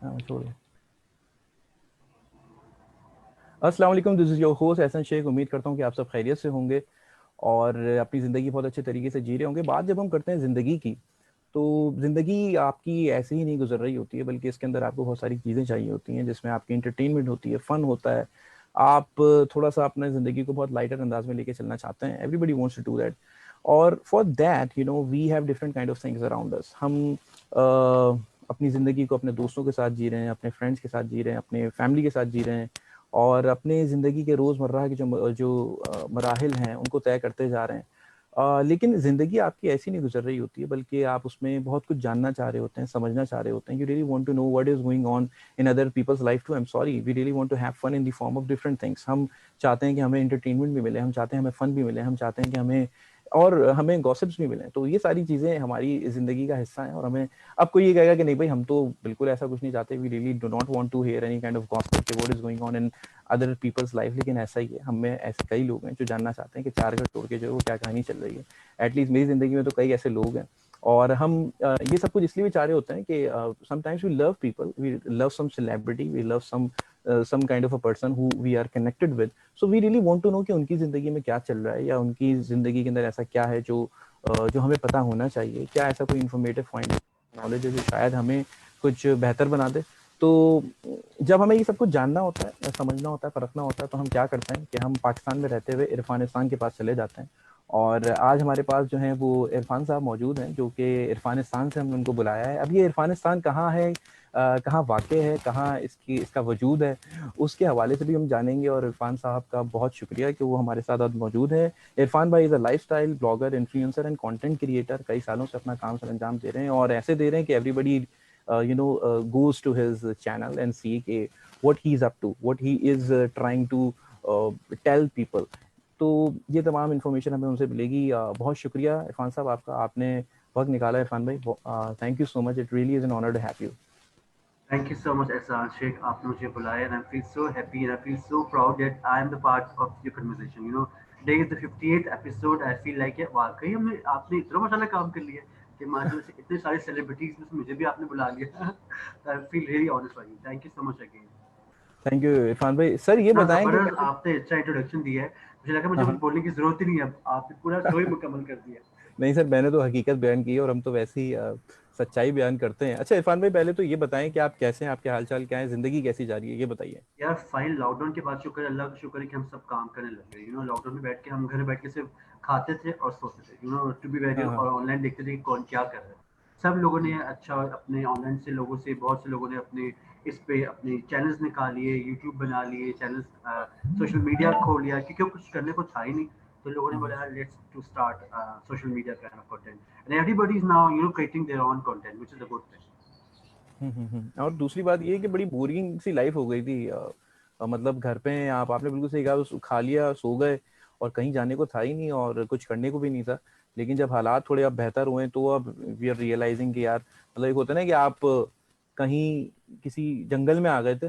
हाँ छोड़। अस्सलाम वालेकुम, this is your host Ehsan Sheikh. उम्मीद करता हूँ कि आप सब खैरियत से होंगे और अपनी ज़िंदगी बहुत अच्छे तरीके से जी रहे होंगे। बात जब हम करते हैं ज़िंदगी की, तो ज़िंदगी आपकी ऐसे ही नहीं गुजर रही होती है, बल्कि इसके अंदर आपको बहुत सारी चीज़ें चाहिए होती हैं, जिसमें आपकी एंटरटेनमेंट होती है, फ़न होता है। आप थोड़ा-सा अपने ज़िंदगी को बहुत लाइटर अंदाज में लेके चलना चाहते हैं। Everybody wants to do that, और for that we have different kind of things around us. हम अपनी ज़िंदगी को अपने दोस्तों के साथ जी रहे हैं, अपने फ्रेंड्स के साथ जी रहे हैं, अपने फैमिली के साथ जी रहे हैं, और अपने ज़िंदगी के रोज़मर्रा के जो मराहिल हैं उनको तय करते जा रहे हैं। लेकिन ज़िंदगी आपकी ऐसी नहीं गुजर रही होती है, बल्कि आप उसमें बहुत कुछ जानना चाह रहे होते हैं, समझना चाह रहे होते हैं। You really want to know what is going on in other people's life too. I am sorry, we really want to have fun in the form of different things. हम चाहते हैं कि हमें एंटरटेनमेंट भी मिले, हम चाहते हैं हमें फन भी मिले, हम चाहते हैं कि हमें गॉसिप्स भी मिलें। तो ये सारी चीज़ें हमारी ज़िंदगी का हिस्सा हैं, और हमें अब कोई ये कहेगा कि नहीं भाई, हम तो बिल्कुल ऐसा कुछ नहीं चाहते, we really do not want to hear any kind of gossip कि what is going on in other people's life. लेकिन ऐसा ही है, हम में ऐसे कई लोग हैं जो जानना चाहते हैं कि चार घर तोड़ के जो है वो क्या कहानी चल रही है। एटलीस्ट मेरी ज़िंदगी में तो कई ऐसे लोग हैं, और हम ये सब कुछ इसलिए भी चाह रहे होते हैं कि sometimes we love people, we love some celebrity, we love some kind of a person who we are connected with, so we really want to know कि उनकी ज़िंदगी में क्या चल रहा है, या उनकी ज़िंदगी के अंदर ऐसा क्या है जो हमें पता होना चाहिए। क्या ऐसा कोई इन्फॉर्मेटिव पॉइंट नॉलेज है जो शायद हमें कुछ बेहतर बना दे। तो जब हमें ये सब कुछ जानना होता है, समझना होता है, परखना होता है, तो हम क्या करते हैं कि हम पाकिस्तान में रहते हुए इरफानिस्तान के पास चले जाते हैं। और आज हमारे पास जो है वो इरफान साहब मौजूद हैं, जो कि इरफानिस्तान से हमने उनको बुलाया है। अब ये इरफानिस्तान कहाँ है, कहाँ वाक़ है, कहाँ इसका वजूद है, उसके हवाले से भी हम जानेंगे। और इरफान साहब का बहुत शुक्रिया कि वो हमारे साथ आज मौजूद है। इरफान भाई is a lifestyle blogger, influencer and content creator. कई सालों से अपना काम सरअंजाम दे रहे हैं, और ऐसे दे रहे हैं कि everybody goes to his channel and see what he's up to, what he is trying to tell people. तो ये तमाम इन्फॉर्मेशन हमें उनसे मिलेगी। बहुत शुक्रिया इरफान साहब आपका, आपने वक्त निकाला। इरफान भाई, thank you so much, it really is an honour to have you. Thank you so much, Ehsan Sheikh. आपने मुझे बुलाया and I feel so happy and I feel so proud that I am the part of your conversation. Today is the 58th episode. I feel like ये वाकई हमने आपने इतना माशाल्लाह काम कर लिया कि माशाल्लाह से इतने सारे सेलिब्रिटीज में से मुझे भी आपने बुला लिया. I feel really honored by you. Thank you so much again. Thank you Irfan भाई। सर ये इतना बताएं कि जबरदस्त पहले। आपने अच्छा इंट्रोडक्शन दिया है, मुझे लगा मुझे हाँ कुछ हाँ। बोलने की जरूरत ही नहीं है. अब आपने पूरा शो ही मुकम्मल कर दिया. नहीं सर, मैंने तो हकीकत बयान की है, और हम तो वैसे ही सच्चाई बयान करते हैं। अच्छा इरफान भाई, पहले तो ये बताएं कि आप कैसे हैं, आपके हालचाल क्या है, ज़िंदगी कैसी जा रही है, ये बताइए। यार फाइन लॉकडाउन के बाद शुक्र अल्लाह का शुक्र है कि हम सब काम करने लग गए. लॉकडाउन में बैठ के हम घर बैठ के सिर्फ खाते थे और सोते थे. टू बी वेरी, हाँ हाँ। और ऑनलाइन देखते थे कि कौन क्या कर रहा है. सब लोगों ने अच्छा अपने ऑनलाइन से लोगों से बहुत से लोगों ने अपने इस पे अपने चैनल्स निकाल लिए, यूट्यूब बना लिए चैनल्स, सोशल मीडिया खोल लिया क्योंकि कुछ करने को था ही नहीं. तो लोगों ने बोला let's to start social media kind of content and everybody is now creating their own content which is a good thing. और दूसरी बात ये है कि बड़ी बोरिंग सी लाइफ हो गई थी। मतलब घर पे हैं आप, आपने बिल्कुल सही कहा, बस खा लिया सो गए, और कहीं जाने को था ही नहीं और कुछ करने को भी नहीं था। लेकिन जब हालात थोड़े अब बेहतर हुए, तो अब वी आर रियलाइजिंग कि यार, मतलब एक होता है ना कि आप कहीं किसी जंगल में आ गए थे,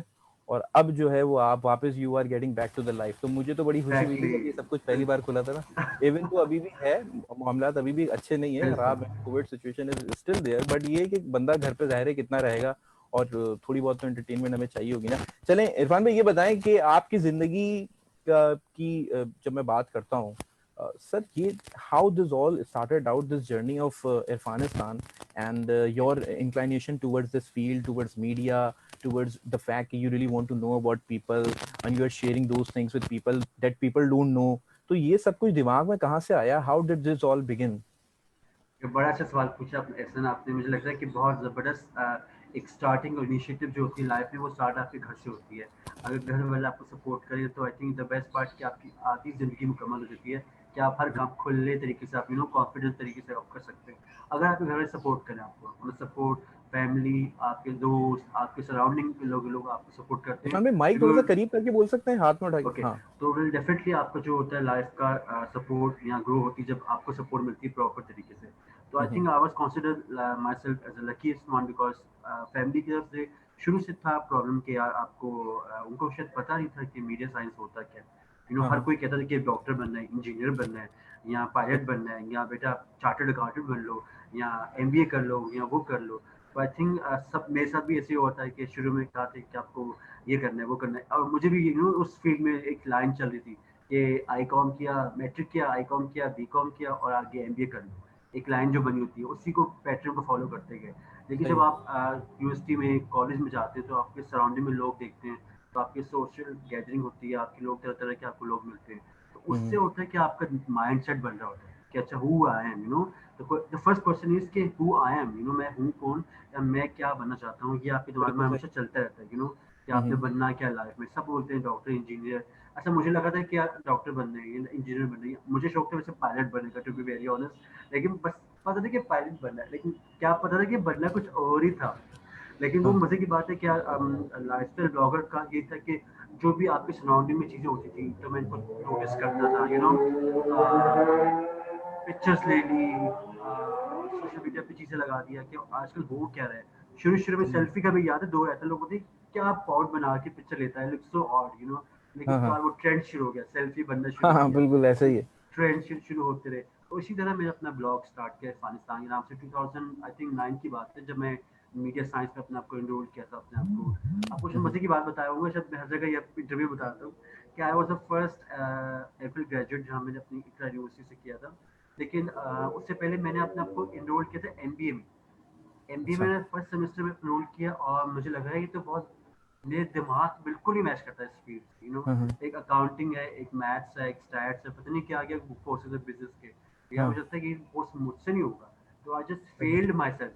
और अब जो है वो आप वापस you are getting back to the life. तो मुझे तो बड़ी खुशी हुई थी एग्जैक्टली. जब ये सब कुछ पहली बार खुला था ना। इवन तो अभी भी है, मामलात अभी भी अच्छे नहीं है, बिल्कुल. खराब है, covid situation is still there, but ये है कि बंदा घर पे ज़ाहिर है कितना रहेगा, और थोड़ी बहुत तो एंटरटेनमेंट हमें चाहिए होगी ना। चलें इरफान भाई, ये बताएं कि आपकी ज़िंदगी जब मैं बात करता हूँ, सर ये how this all started out, this journey of Irfanistan, and your inclination towards this field, towards media, towards the fact that you really want to know about people, and you are sharing those things with people that people don't know. तो ये सब कुछ दिमाग में कहाँ से आया? How did this all begin? ये बड़ा अच्छा सवाल पूछा आपने एहसन. आपने मुझे लगता है कि बहुत ज़बरदस्त एक स्टार्टिंग और इनिशिएटिव जो होती है लाइफ में वो स्टार्ट आपके घर से होती है. अगर घर वाले आपको सपोर्ट करें तो I think the best part कि आपकी आधी ज़िंदगी मुकम्मल हो जाती है कि आप हर काम खुले तरीके से आप कॉन्फिडेंस तरीके से आप कर सकते हैं. अगर आपके घर वाले सपोर्ट करें आपको, मतलब सपोर्ट फैमिली, आपके दोस्त, आपके सराउंडिंग के लोग आपको सपोर्ट करते हैं. इरफान भाई, माइक थोड़ा सा तो करीब करके बोल सकते हैं, हाथ में उठा के? ओके. हाँ। तो विल डेफिनेटली आपका जो होता है लाइफ का सपोर्ट यहाँ ग्रो होती है जब आपको सपोर्ट मिलती है प्रॉपर तरीके से. तो I think I was consider myself as a luckiest one because family की तरफ से शुरू से था प्रॉब्लम कि यार आपको उनको शायद पता नहीं था कि मीडिया साइंस होता क्या. हाँ हर हाँ। कोई कहता था कि डॉक्टर बनना है, इंजीनियर बनना है, या पायलट बनना है, या बेटा चार्टर्ड अकाउंटेंट बन लो, या एमबीए कर लो, या वो कर लो. तो आई थिंक सब मेरे साथ भी ऐसे ही होता है कि शुरू में कहा था कि आपको ये करना है वो करना है, और मुझे भी उस फील्ड में एक लाइन चल रही थी कि आई कॉम किया, मैट्रिक किया, आई कॉम किया, बी कॉम किया और आगे एमबीए कर लो, एक लाइन जो बनी होती है उसी को पैटर्न को फॉलो करते गए। लेकिन सही जब है। आप यूनिवर्सिटी में कॉलेज में जाते हैं तो आपके सराउंडिंग में लोग देखते हैं, तो आपकी सोशल गैदरिंग होती है, आपके लोग तरह तरह के आपको लोग मिलते हैं, तो उससे होता है कि आपका माइंड सेट बन रहा होता है कि अच्छा who I am, the first question is कि हु आई एम, मैं हूँ कौन, या मैं क्या बनना चाहता हूँ, ये आपके दिमाग में बिल्कुल सही। हमेशा चलता रहता है, कि आपने हम्म। बनना क्या लाइफ में। सब बोलते हैं डॉक्टर, इंजीनियर। अच्छा मुझे लगा था कि यार डॉक्टर बनना है, इंजीनियर बनना है, मुझे शौक था वैसे पायलट बनने का, टू बी वेरी ऑनेस्ट, लेकिन बस पता था कि पायलट बनना है, लेकिन क्या पता था कि बनना कुछ और ही था। लेकिन वो हाँ। मजे की बात है कि लाइफस्टाइल ब्लॉगर का ये था कि जो भी आपके सराउंडिंग में चीजें होती थी तो मैं इनको नोटिस करता था, पिक्चर्स ले ली, सोशल मीडिया पे चीजें लगा दिया कि आजकल हो क्या रहा है। शुरू शुरू में सही है। सेल्फी का भी याद है, दो ऐसे लोग होते हैं, क्या पॉट बना के पिक्चर लेता है, लुक्स सो ऑड, लेकिन हाँ उसके हाँ बाद वो ट्रेंड शुरू हो गया, सेल्फी बनना हाँ शुरू हाँ, किया, बिल्कुल ऐसा ही है। ट्रेंड शुरू होते रहे। तो इसी तरह मैंने अपना ब्लॉग स्टार्ट किया अफगानिस्तान के नाम से, 2000 आई थिंक 9 की बात है, जब मैं मीडिया साइंस में अपने आप को एनरोल किया था अपने आप को। आपको शायद हम्म। मजे की बात बताया होगा, शायद मैं हर जगह ये इंटरव्यू बताता हूँ कि I was the first Eiffel graduate जहाँ मैंने अपनी इकरा यूनिवर्सिटी से किया था। लेकिन उससे पहले मैंने अपने आप को एनरोल किया था एमबीए में। एमबीए अच्छा। मैंने फर्स्ट सेमेस्टर में एनरोल किया और मुझे लगा है ये तो बहुत, मेरे दिमाग बिल्कुल ही मैच करता है इस फील्ड से, हाँ एक अकाउंटिंग है, एक मैथ्स है, एक स्टैट्स है, पता नहीं क्या क्या कोर्सेज है बिजनेस के, या हाँ। मुझे लगता है कि ये कोर्स मुझसे नहीं होगा। तो आई जस्ट सही है। Failed my self,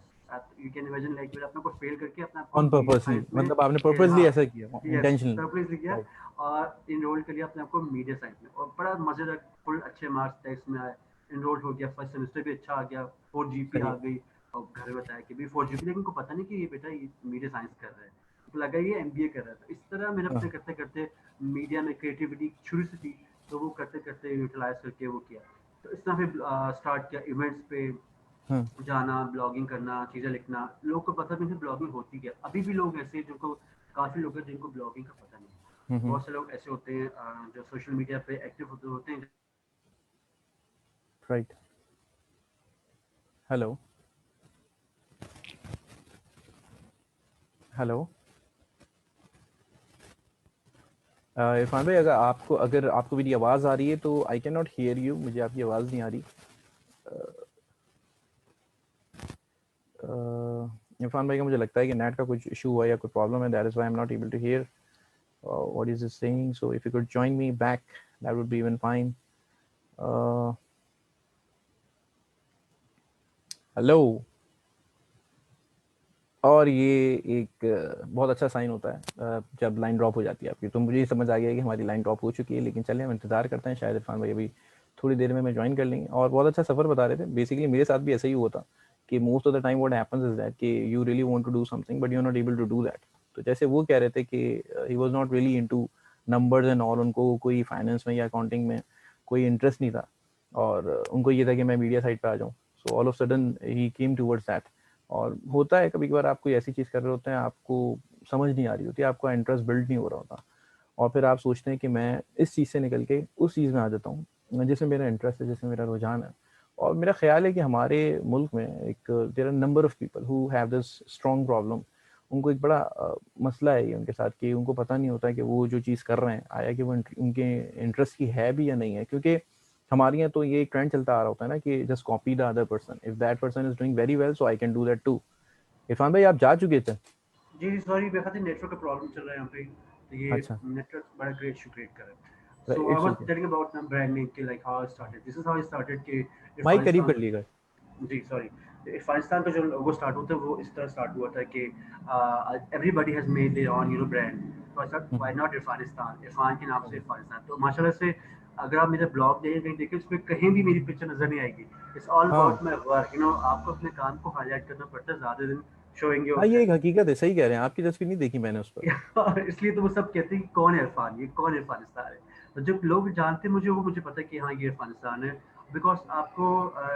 you can imagine, like मैंने अपने को फेल करके अपने आप को ऑन मीडिया पर्पसली, साइंस में मतलब आपने पर्पसली हाँ, ऐसा किया, यस इंटेंशनली। सरप्राइज किया, राइट। और इनरोल कर लिया अपने आप को मीडिया साइंस में, और बड़ा मजेदार, फुल अच्छे मार्क्स टेस्ट में आए, इनरोल हो गया, फर्स्ट सेमेस्टर भी अच्छा आ गया, 4 जीपी सही आ है। गई। और घर में बताया कि भी 4 जीपी, लेकिन उनको पता नहीं कि ये बेटा ये मीडिया साइंस कर रहा है, तो लगा ये एमबीए कर रहा था। इस तरह मैंने अपने हाँ। करते करते मीडिया में क्रिएटिविटी शुरू से थी, तो वो करते करते यूटिलाइज करके वो किया। तो इस तरह फिर स्टार्ट किया इवेंट्स पे हाँ। जाना, ब्लॉगिंग करना, चीज़ें लिखना। लोग को पता नहीं ब्लॉगिंग होती क्या, अभी भी लोग ऐसे हैं जिनको, काफ़ी लोग हैं जिनको ब्लॉगिंग का पता नहीं है। हम्म। बहुत से लोग ऐसे होते हैं जो सोशल मीडिया पे एक्टिव होते होते हैं। राइट। हेलो। हेलो। इरफान भाई, अगर आपको मेरी आवाज़ आ रही है तो I can not here you, मुझे आपकी आवाज़ नहीं आ रही। इरफान भाई का मुझे लगता है कि नेट का कुछ इशू हुआ या कोई प्रॉब्लम है, that is why I am not able to hear what is it saying. So if you could join me back, that would be even fine. Hello. और ये एक बहुत अच्छा साइन होता है जब लाइन ड्रॉप हो जाती है आपकी। तो मुझे ये समझ आ गया कि हमारी लाइन ड्रॉप हो चुकी है, लेकिन चलिए हम इंतज़ार करते हैं, शायद इरफान भाई अभी थोड़ी देर में मैं ज्वाइन कर लेंगे। और बहुत अच्छा सफ़र बता रहे थे। बेसिकली मेरे साथ भी ऐसा ही हुआ था कि most of the time what happens is that कि you really want to do something but you are not able to do that. तो जैसे वो कह रहे थे कि he was not really into numbers and all, उनको कोई फाइनेंस में या अकाउंटिंग में कोई इंटरेस्ट नहीं था, और उनको ये था कि मैं मीडिया साइड पे आ जाऊँ। So all of sudden he came towards that. और होता है कभी कभार आप कोई ऐसी चीज़ कर रहे होते हैं, आपको समझ नहीं आ रही होती, आपका इंटरेस्ट बिल्ड नहीं हो रहा होता, और फिर आप सोचते हैं कि मैं इस चीज़ से निकल के उस चीज़ में आ जाता हूँ जिसमें मेरा इंटरेस्ट है, जिसमें मेरा रुझान है। और मेरा ख्याल है कि हमारे मुल्क में एक there are number of people who have this strong problem. उनको एक बड़ा मसला है ये उनके साथ कि उनको पता नहीं होता है कि वो जो चीज़ कर रहे हैं आया कि वो उनके इंटरेस्ट की है भी या नहीं है। क्योंकि हमारे यहाँ तो ये एक ट्रेंड चलता आ रहा होता है ना कि just copy the other person, if that person is doing very well so I can do that too. Irfan भाई, आप जा चुके थे? जी सॉरी, मेरे ख्याल से नेटवर्क का प्रॉब्लम चल रहा है यहाँ पे, तो ये अच्छा। नेटवर्क बड़ा ग्रेट इशू क्रिएट कर रहा है। So I it's was okay. Telling about branding के, like how I started, this is how I started कि माइक करीब अफगानिस्तान, कर लीजिएगा। जी सॉरी, अफगानिस्तान का जो लोगो स्टार्ट होता है वो इस तरह स्टार्ट हुआ था कि everybody has made their own brand, तो I thought why not Afghanistan, Irfan के नाम से अफगानिस्तान। तो माशाल्लाह से अगर आप मेरा ब्लॉग देखें कहीं देखें, उसमें कहीं भी मेरी पिक्चर नजर नहीं आएगी। इट्स ऑल हाँ अबाउट माय वर्क, आपको अपने काम को हाईलाइट करना पड़ता है ज्यादा दिन शोइंग हाँ, योर ये एक सेल्फ। हकीकत है, सही कह रहे हैं, आपकी तस्वीर नहीं देखी मैंने उस पर। और इसलिए तो वो सब कहते हैं कि कौन है इरफान, ये कौन है अफगानिस्तान है। तो जब लोग जानते हैं मुझे, वो मुझे पता है कि हाँ ये अफगानिस्तान है। बिकॉज आपको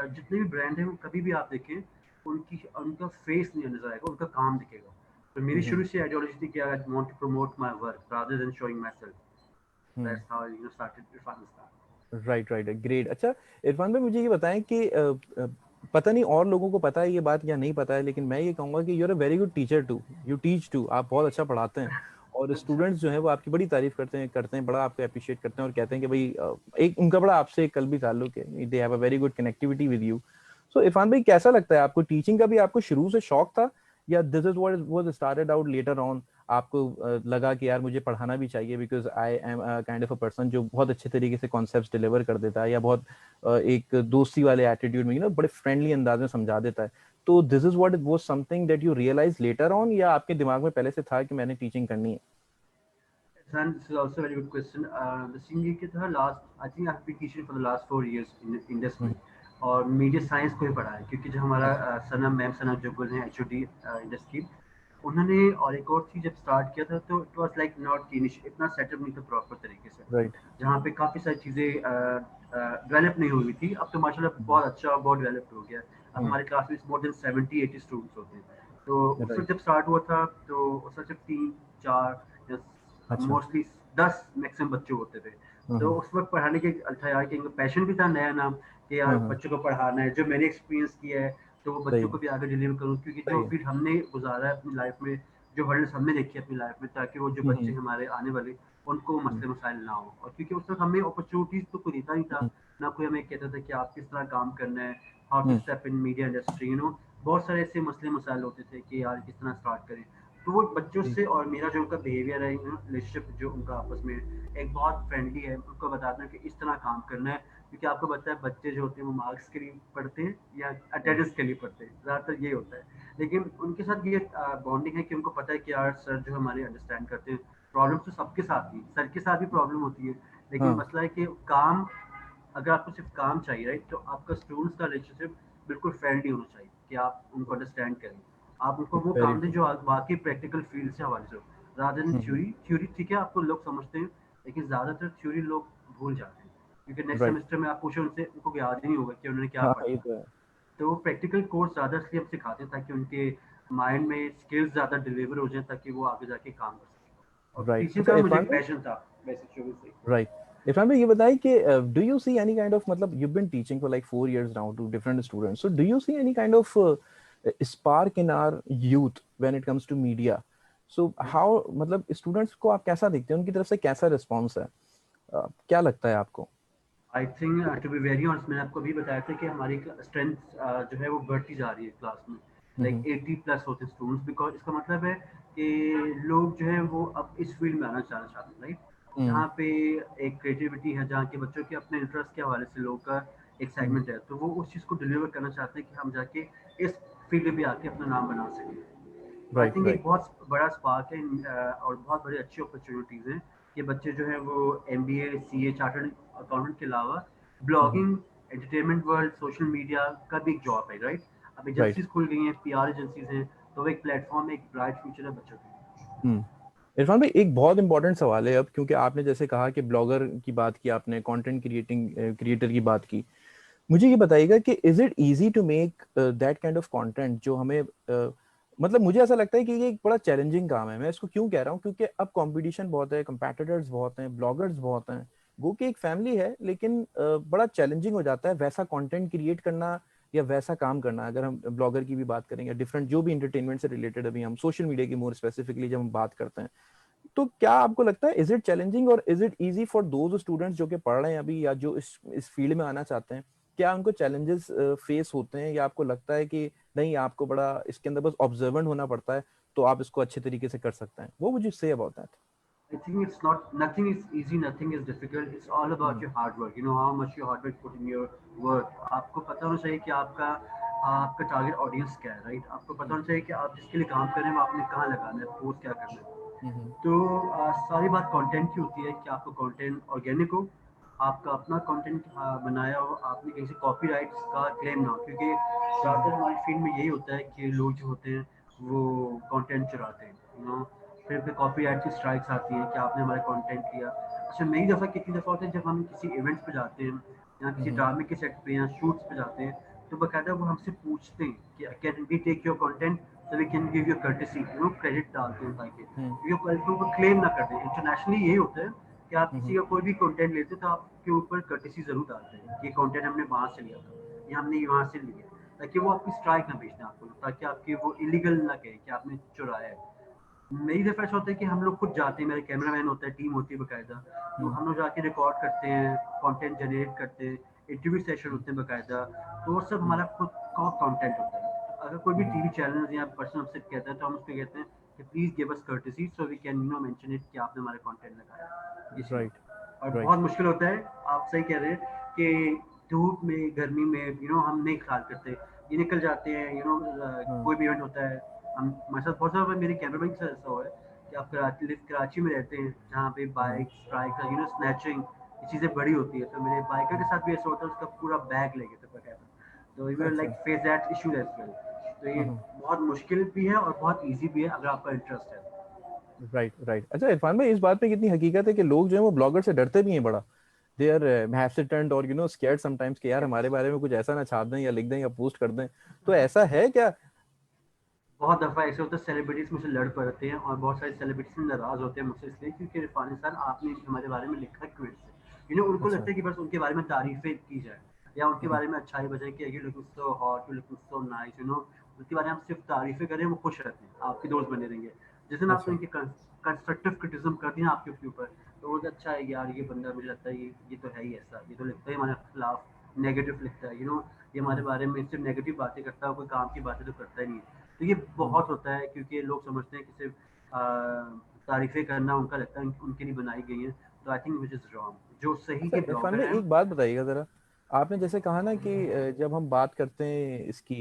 जितने भी ब्रांड हैं वो कभी भी आप देखें, उनका फेस नहीं नजर आएगा, उनका काम दिखेगा। तो मेरी हम्म। शुरू से आइडियोलॉजी थी कि I want to promote my work rather than showing myself. Hmm. That's how started Afghanistan. Right right, great. अच्छा इरफान भाई, मुझे ये बताएं कि पता नहीं और लोगों को पता है ये बात या नहीं पता है, लेकिन मैं ये कहूंगा कि you are a very good teacher too, you teach too, आप बहुत अच्छा पढ़ाते हैं। और अच्छा। स्टूडेंट्स जो है वो आपकी बड़ी तारीफ करते हैं, बड़ा आपको अप्रिशिएट करते हैं और कहते हैं कि भाई एक उनका बड़ा आपसे कल भी ताल्लुक है, they have a very good connectivity with you. So Irfan भाई कैसा लगता है आपको, टीचिंग का भी आपको शुरू से शौक था या this is what was started out later on, आपको लगा कि यार मुझे पढ़ाना भी चाहिए because I am kind of a person जो बहुत अच्छे तरीके से कॉन्सेप्ट्स डिलीवर कर देता है या बहुत एक दोस्ती वाले एटीट्यूड में बड़े फ्रेंडली अंदाज में समझा देता है। तो this is what was something that you realize later on या आपके दिमाग में पहले से था कि मैंने टीचिंग करनी है? And this is also a very good question. The thing is कि था last, I think I've been teaching for the last 4 years in industry, और मीडिया साइंस को ही पढ़ा है क्योंकि जो हमारा अच्छा। सनम मैम सनम जो गुल हैं एचओडी इंडस्ट्री, उन्होंने और एक और चीज़ जब स्टार्ट किया था तो इट वाज लाइक नॉट इतना सेटअप नहीं था प्रॉपर तरीके से, राइट। जहाँ पे काफ़ी सारी चीज़ें डेवलप नहीं हुई थी। अब तो माशाल्लाह बहुत अच्छा बहुत डेवलप हो गया। अब हमारे क्लास में मोर देन 70-80 स्टूडेंट्स होते हैं। तो उस राइट। वक्त जब स्टार्ट हुआ था तो उस वक्त सिर्फ 3-4 अच्छा। मोस्टली 10 मैक्सिमम बच्चे होते थे। तो हम्म। उस वक्त पढ़ाने के था यार कि पैशन भी था नया नाम कि यार हम्म। बच्चों को पढ़ाना है, जो मैंने एक्सपीरियंस किया है तो वो सही बच्चों है। को भी आगे डिलीवर करूँ, क्योंकि जो सही है। फील्ड हमने गुजारा है अपनी लाइफ में, जो हर्डल्स हमने देखे अपनी लाइफ में, ताकि वो जो बच्चे हम्म। हमारे आने वाले उनको हम्म। मसले मसाइल ना हो। और क्योंकि उस वक्त हमें अपॉर्चुनिटीज तो कोई देता नहीं था, हम्म। ना कोई हमें कहता था कि आप किस तरह काम करना है, how to hmm. Step in media industry, बहुत सारे ऐसे मसले मसाइल होते थे कि यार किस तरह स्टार्ट करें। तो वो बच्चों सही। से और मेरा जो उनका बिहेवियर है, रिलेशनशिप जो उनका आपस में एक बहुत फ्रेंडली है, उनको बताना कि इस तरह काम करना है। क्योंकि आपको पता है बच्चे जो होते हैं वो मार्क्स के लिए पढ़ते हैं या हम्म। अटेंडेंस के लिए पढ़ते हैं, ज़्यादातर ये होता है। लेकिन उनके साथ ये बॉन्डिंग है कि उनको पता है कि यार सर जो हमारे अंडरस्टैंड करते हैं। प्रॉब्लम तो सबके साथ ही, सर के साथ भी प्रॉब्लम होती है, लेकिन हाँ। मसला है कि काम, अगर आपको सिर्फ काम चाहिए राइट, तो आपका स्टूडेंट्स का रिलेशनशिप बिल्कुल फ्रेंडली होना चाहिए कि आप उनको अंडरस्टैंड करें। आप उनको वो वेरी काम दें ट्रू। जो वाकई प्रैक्टिकल फील्ड से हवाले से हो, रादर देन हम्म। थ्योरी। थ्योरी ठीक है आपको लोग समझते हैं, लेकिन ज़्यादातर थ्योरी लोग भूल जाते हैं, क्योंकि नेक्स्ट राइट। सेमेस्टर में आप पूछो उनसे, उनको याद ही नहीं होगा कि उन्होंने क्या हाँ पढ़ा ये था। तो है। तो वो प्रैक्टिकल कोर्स ज़्यादा इसलिए हम सिखाते हैं ताकि उनके माइंड में स्किल्स ज़्यादा डिलीवर हो जाए, ताकि वो आगे जाके काम कर सकें। और राइट। टीचिंग अच्छा का मुझे इरफान एक भाई। पैशन था वैसे शुरू से। राइट। इरफान भाई ये बताइए कि do you see any kind of, मतलब you been teaching for like 4 years now to different students, so do you see any kind of spark in our youth when it comes to media? So how, मतलब students को आप कैसा देखते हैं, उनकी तरफ से कैसा रिस्पॉन्स है? क्या लगता है आपको? I think to be very honest, मैंने आपको अभी बताया था कि हमारी स्ट्रेंथ जो है वो बढ़ती जा रही है क्लास में। लाइक हम्म। 80 प्लस होते हैं स्टूडेंट्स, बिकॉज इसका मतलब है कि लोग जो है वो अब इस फील्ड में आना चाहते हैं राइट, हम्म। जहाँ पे एक क्रिएटिविटी है, जहाँ के बच्चों के अपने इंटरेस्ट के हवाले से लोगों का एक सेगमेंट है, तो वो उस चीज़ को डिलीवर करना चाहते हैं कि हम जाके इस फील्ड में आके अपना नाम बना सकें। तो आई राइट। थिंक एक राइट। बहुत बड़ा स्पार्क है और बहुत बड़ी अच्छी अपॉर्चुनिटीज़ हैं कि बच्चे जो हैं वो MBA CA चार्टर्ड अकाउंटेंट के अलावा hmm. Blogging, entertainment world, social media का भी एक जॉब है राइट। अब राइट। एजेंसीज खुल गई हैं, PR एजेंसीज हैं, तो वो एक प्लेटफॉर्म है, एक ब्राइट फ्यूचर है बच्चों के लिए। हम्म। इरफान भाई एक बहुत इंपॉर्टेंट सवाल है अब, क्योंकि आपने जैसे कहा कि ब्लॉगर की बात की, आपने कंटेंट क्रिएटर की बात की, मुझे ये बताइएगा कि is it easy to make that kind of content जो हमें मतलब मुझे ऐसा लगता है कि ये एक बड़ा चैलेंजिंग काम है। मैं इसको क्यों कह रहा हूँ, क्योंकि अब कंपटीशन बहुत है, कंपेटिटर्स बहुत हैं, ब्लॉगर्स बहुत हैं, वो कि एक फैमिली है, लेकिन बड़ा चैलेंजिंग हो जाता है वैसा कंटेंट क्रिएट करना या वैसा काम करना। अगर हम ब्लॉगर की भी बात करेंगे, डिफरेंट जो भी इंटरटेनमेंट से रिलेटेड, अभी हम सोशल मीडिया की मोर स्पेसिफिकली जब हम बात करते हैं, तो क्या आपको लगता है इज इट चैलेंजिंग और is it easy for those students जो कि पढ़ रहे हैं अभी या जो इस फील्ड में आना चाहते हैं? क्या उनको चैलेंजेस फेस होते हैं या आपको लगता है कि नहीं, आपको बड़ा इसके अंदर बस ऑब्जर्वेंट होना पड़ता है तो आप इसको अच्छे तरीके से कर सकते हैं? वो would you say about that? I think it's not, nothing is easy, nothing is difficult. It's all about your hard work. You know how much your hard work put in your work. आपको पता होना चाहिए कि आपका आपका target audience क्या है right. आपको पता होना चाहिए कि आप जिसके लिए काम कर रहे हैं वो आपने कहाँ लगाना है, पोस्ट क्या करना है। तो सारी बात कंटेंट की होती है कि आपको कंटेंट ऑर्गेनिक हो, आपका अपना कंटेंट बनाया हो, आपने कहीं से कॉपीराइट्स का क्लेम ना हो, क्योंकि ज़्यादातर हमारी फील्ड में यही होता है कि लोग जो होते हैं वो कंटेंट चुराते हैं, फिर कॉपीराइट की स्ट्राइक्स आती है कि आपने हमारा कंटेंट लिया। अच्छा, नई दफ़ा कितनी दफ़ा होता है जब हम किसी इवेंट्स पे जाते हैं या किसी ड्रामे के सेट पे या शूट्स पे जाते हैं, तो बाकायदा वो हमसे पूछते हैं कि can we take your content, so we can give you courtesy, credit डालते हैं ताकि ये को क्लेम ना कर दें। इंटरनेशनली यही होता है कि आप किसी का कोई भी कंटेंट लेते हो तो आपके ऊपर कर्टेसी जरूर डालते हैं कि कंटेंट हमने वहाँ से लिया था या हमने वहाँ से लिया, ताकि वो आपकी स्ट्राइक ना बेचना आपको, ताकि आपकी वो इलीगल ना कहे कि आपने चुराया है। मेरी तरफ ऐसा होता है कि हम लोग खुद जाते हैं, मेरे कैमरामैन होता है, टीम होती है बकायदा, तो हम लोग जाके रिकॉर्ड करते हैं, कंटेंट जनरेट करते हैं, इंटरव्यू सेशन होते हैं बकायदा, तो वो सब हमारा खुद का कंटेंट होता है। तो अगर कोई भी टीवी चैनल या पर्सन हमसे कहता है तो हम उसको कहते हैं कि please give us courtesy so we can mention it कि आपने हमारे कंटेंट लगाया, इसलिए। राइट और राइट। बहुत मुश्किल होता है, आप सही कह रहे हैं कि धूप में, गर्मी में, हम नहीं ख्याल करते, ये निकल जाते हैं, हाँ कोई भी इवेंट होता है, हम हमारे साथ बहुत सारा, मेरे कैमरामैन के साथ ऐसा हुआ है कि आप कराची में रहते हैं जहाँ पे हाँ बाइक स्ट्राइक, स्नैचिंग, ये चीज़ें बड़ी होती है, तो मेरे बाइकर के साथ भी ऐसा होता है, उसका पूरा बैग ले गया था बकायदा, तो वी विल लाइक अच्छा। Face that issue as well. तो ये हाँ बहुत मुश्किल भी है और बहुत ईजी भी है अगर आपका इंटरेस्ट है। Right right. अच्छा इरफान भाई, इस बात पे कितनी हकीकत है कि लोग जो है वो ब्लॉगर से डरते भी हैं बड़ा। दे आर हेसिटेंट और स्कैर्ड समटाइम्स कि यार हमारे बारे में कुछ ऐसा ना छाप दें या लिख दें या पोस्ट कर दें। तो ऐसा है क्या? बहुत दफ़ा ऐसे होता है सेलिब्रिटीज़ मुझसे लड़ पड़ते हैं और बहुत सारे सेलिब्रिटीज़ नाराज़ होते हैं मुझसे इसलिए क्योंकि इरफान सर आपने हमारे बारे में लिखा क्यों इससे, उनको अच्छा। लगता है कि बस उनके बारे में तारीफ़ें की जाए या उनके हम्म, बारे में अच्छाई बजाय कि you looking so hot, you looking so nice, उनके बारे में हम सिर्फ तारीफ़ें करें, वो खुश रहते हैं, आपके दोस्त बने रहेंगे। जिस दिन आपने अच्छा। उनकी कंस्ट्रक्टिव क्रिटिसिज्म कर दी ना आपके ऊपर, तो वो अच्छा है यार, ये बंदा मुझे लगता है ये तो है ही ऐसा, ये तो लिखता है हमारे खिलाफ नेगेटिव लिखता है, ये हमारे हम्म, बारे में सिर्फ नेगेटिव बातें करता है, कोई काम की बातें तो करता ही नहीं है। तो ये हम्म। बहुत होता है क्योंकि लोग समझते हैं कि सिर्फ तारीफ़ें करना उनका लगता है उनके लिए बनाई गई हैं, तो I think which is wrong. जो सही अच्छा के इरफान भाई, ब्लॉगर हैं। एक बात बताइएगा जरा। आपने जैसे कहा ना कि जब हम बात करते हैं इसकी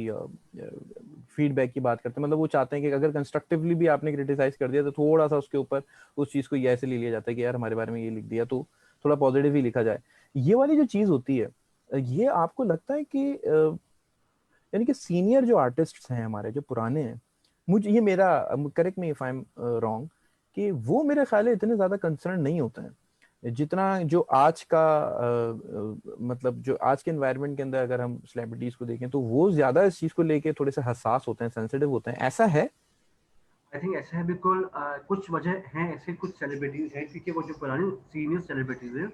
फीडबैक की बात करते हैं, मतलब वो चाहते हैं कि अगर कंस्ट्रक्टिवली भी आपने क्रिटिसाइज कर दिया तो थोड़ा सा उसके ऊपर उस चीज को ये ऐसे ले लिया जाता है कि यार हमारे बारे में ये लिख दिया तो थोड़ा पॉजिटिव ही लिखा जाए। ये वाली जो चीज होती है, ये आपको लगता है कि यानी कि सीनियर जो आर्टिस्ट हैं हमारे, जो पुराने हैं, मुझे ये मेरा, correct me if I am wrong, कि वो मेरे ख्याल है इतने ज्यादा कंसर्न नहीं होते हैं जितना जो आज का मतलब जो आज के एनवायरनमेंट के अंदर अगर हम सेलिब्रिटीज को देखें तो वो ज्यादा इस चीज को लेके थोड़े से हसास होते हैं, सेंसिटिव होते हैं। ऐसा है? आई थिंक ऐसा है बिल्कुल। कुछ वजह हैं ऐसे, कुछ सेलिब्रिटीज़ हैं क्योंकि वो जो पुराने सीनियर सेलिब्रिटीज़ हैं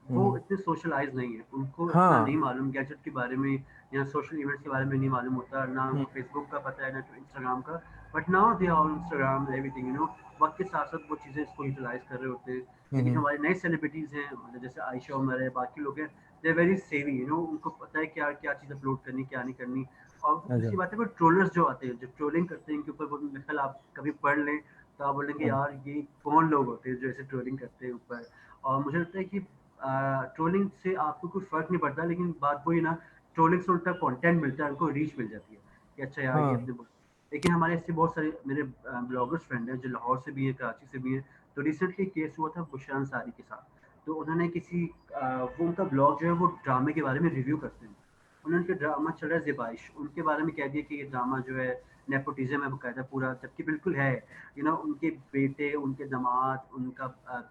वो हम्म। इतने सोशलाइज नहीं है, उनको इतना नहीं हाँ। मालूम गैजेट के बारे में या सोशल इवेंट्स के बारे में नहीं मालूम होता, ना हम्म, उनको फेसबुक का पता है ना इंस्टाग्राम का। But now they are on Instagram everything, वक्त के साथ साथ वो चीज़ें इसको यूटिलाइज कर रहे होते हैं। लेकिन हम्म। हमारे नए सेलिब्रिटीज़ हैं, मतलब जैसे आयशा उमर है, बाकी लोग हैं, दे वेरी सेवी, उनको पता है क्या क्या चीज़ अपलोड करनी क्या नहीं करनी। और अच्छा। दूसरी बात है वो ट्रोलर्स जो आते हैं, जो ट्रोलिंग करते हैं इनके ऊपर, वो मेरे ख्याल आप कभी पढ़ लें तो आप बोलेंगे हाँ यार ये कौन लोग होते हैं जो ऐसे ट्रोलिंग करते हैं ऊपर। और मुझे लगता है कि ट्रोलिंग से आपको कोई फ़र्क नहीं पड़ता, लेकिन बात वही ना, ट्रोलिंग से उल्टा कंटेंट मिलता है, उनको रीच मिल जाती है कि अच्छा यार ये हाँ। अपने लेकिन हमारे ऐसे बहुत सारे मेरे ब्लॉगर्स फ्रेंड हैं जो लाहौर से भी हैं, कराची से भी हैं। तो रिसेंटली केस हुआ था बुशरा अंसारी के साथ, तो उन्होंने वो उनका ब्लॉग जो है वो ड्रामे के बारे में रिव्यू करते हैं। उन्होंने उनका ड्रामा चल रहा है ज़ेबाइश, उनके बारे में कह दिया कि ये ड्रामा जो है नेपोटिज्म है बकायदा पूरा, जबकि बिल्कुल है। उनके बेटे, उनके दामाद, उनका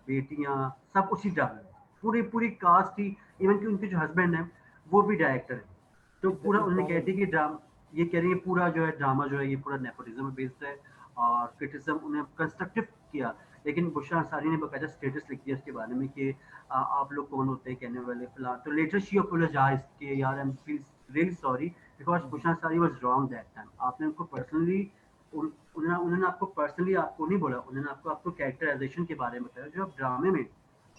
बेटियां, सब उसी ड्रामे में, पूरी पूरी कास्ट ही, इवन कि उनके जो हस्बैंड हैं वो भी डायरेक्टर हैं। तो पूरा उन्होंने इरफान कह भाई। दिया कि ड्रामा, ये कह रही है पूरा जो है ड्रामा जो है ये पूरा नेपोटिज्म में बेस्ड है, और क्रिटिसिज्म उन्हें कंस्ट्रक्टिव किया। लेकिन बुशरा अंसारी ने बकायदा स्टेटस लिख दिया इसके बारे में कि आप लोग कौन होते हैं कहने वाले फिलहाल। तो लेटर शी अपोलोजाइज कि यार I am feel really sorry because hmm, Bushra Ansari was wrong that time. आपने उनको पर्सनली, उन्होंने आपको पर्सनली आपको नहीं बोला, उन्होंने आपको आपको कैरेक्टराइजेशन के बारे में बताया जो आप ड्रामे में,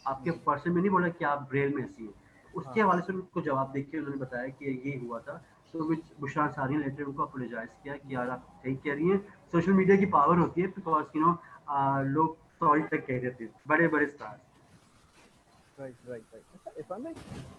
आपके हम्म, पर्सन में नहीं बोला कि आप ब्रेल में ऐसी है। तो उसके हाँ। हवाले से उनको जवाब देके उन्होंने बताया कि ये हुआ था। तो विच बुशरा अंसारी ने लेटर उनको अपोलोजाइज किया कि यार आप सही कह रही हैं, सोशल मीडिया की पावर होती है बिकॉज लोग सॉरी तक कह देते हैं, बड़े बड़े स्टार। Right right right. अच्छा इरफान भाई,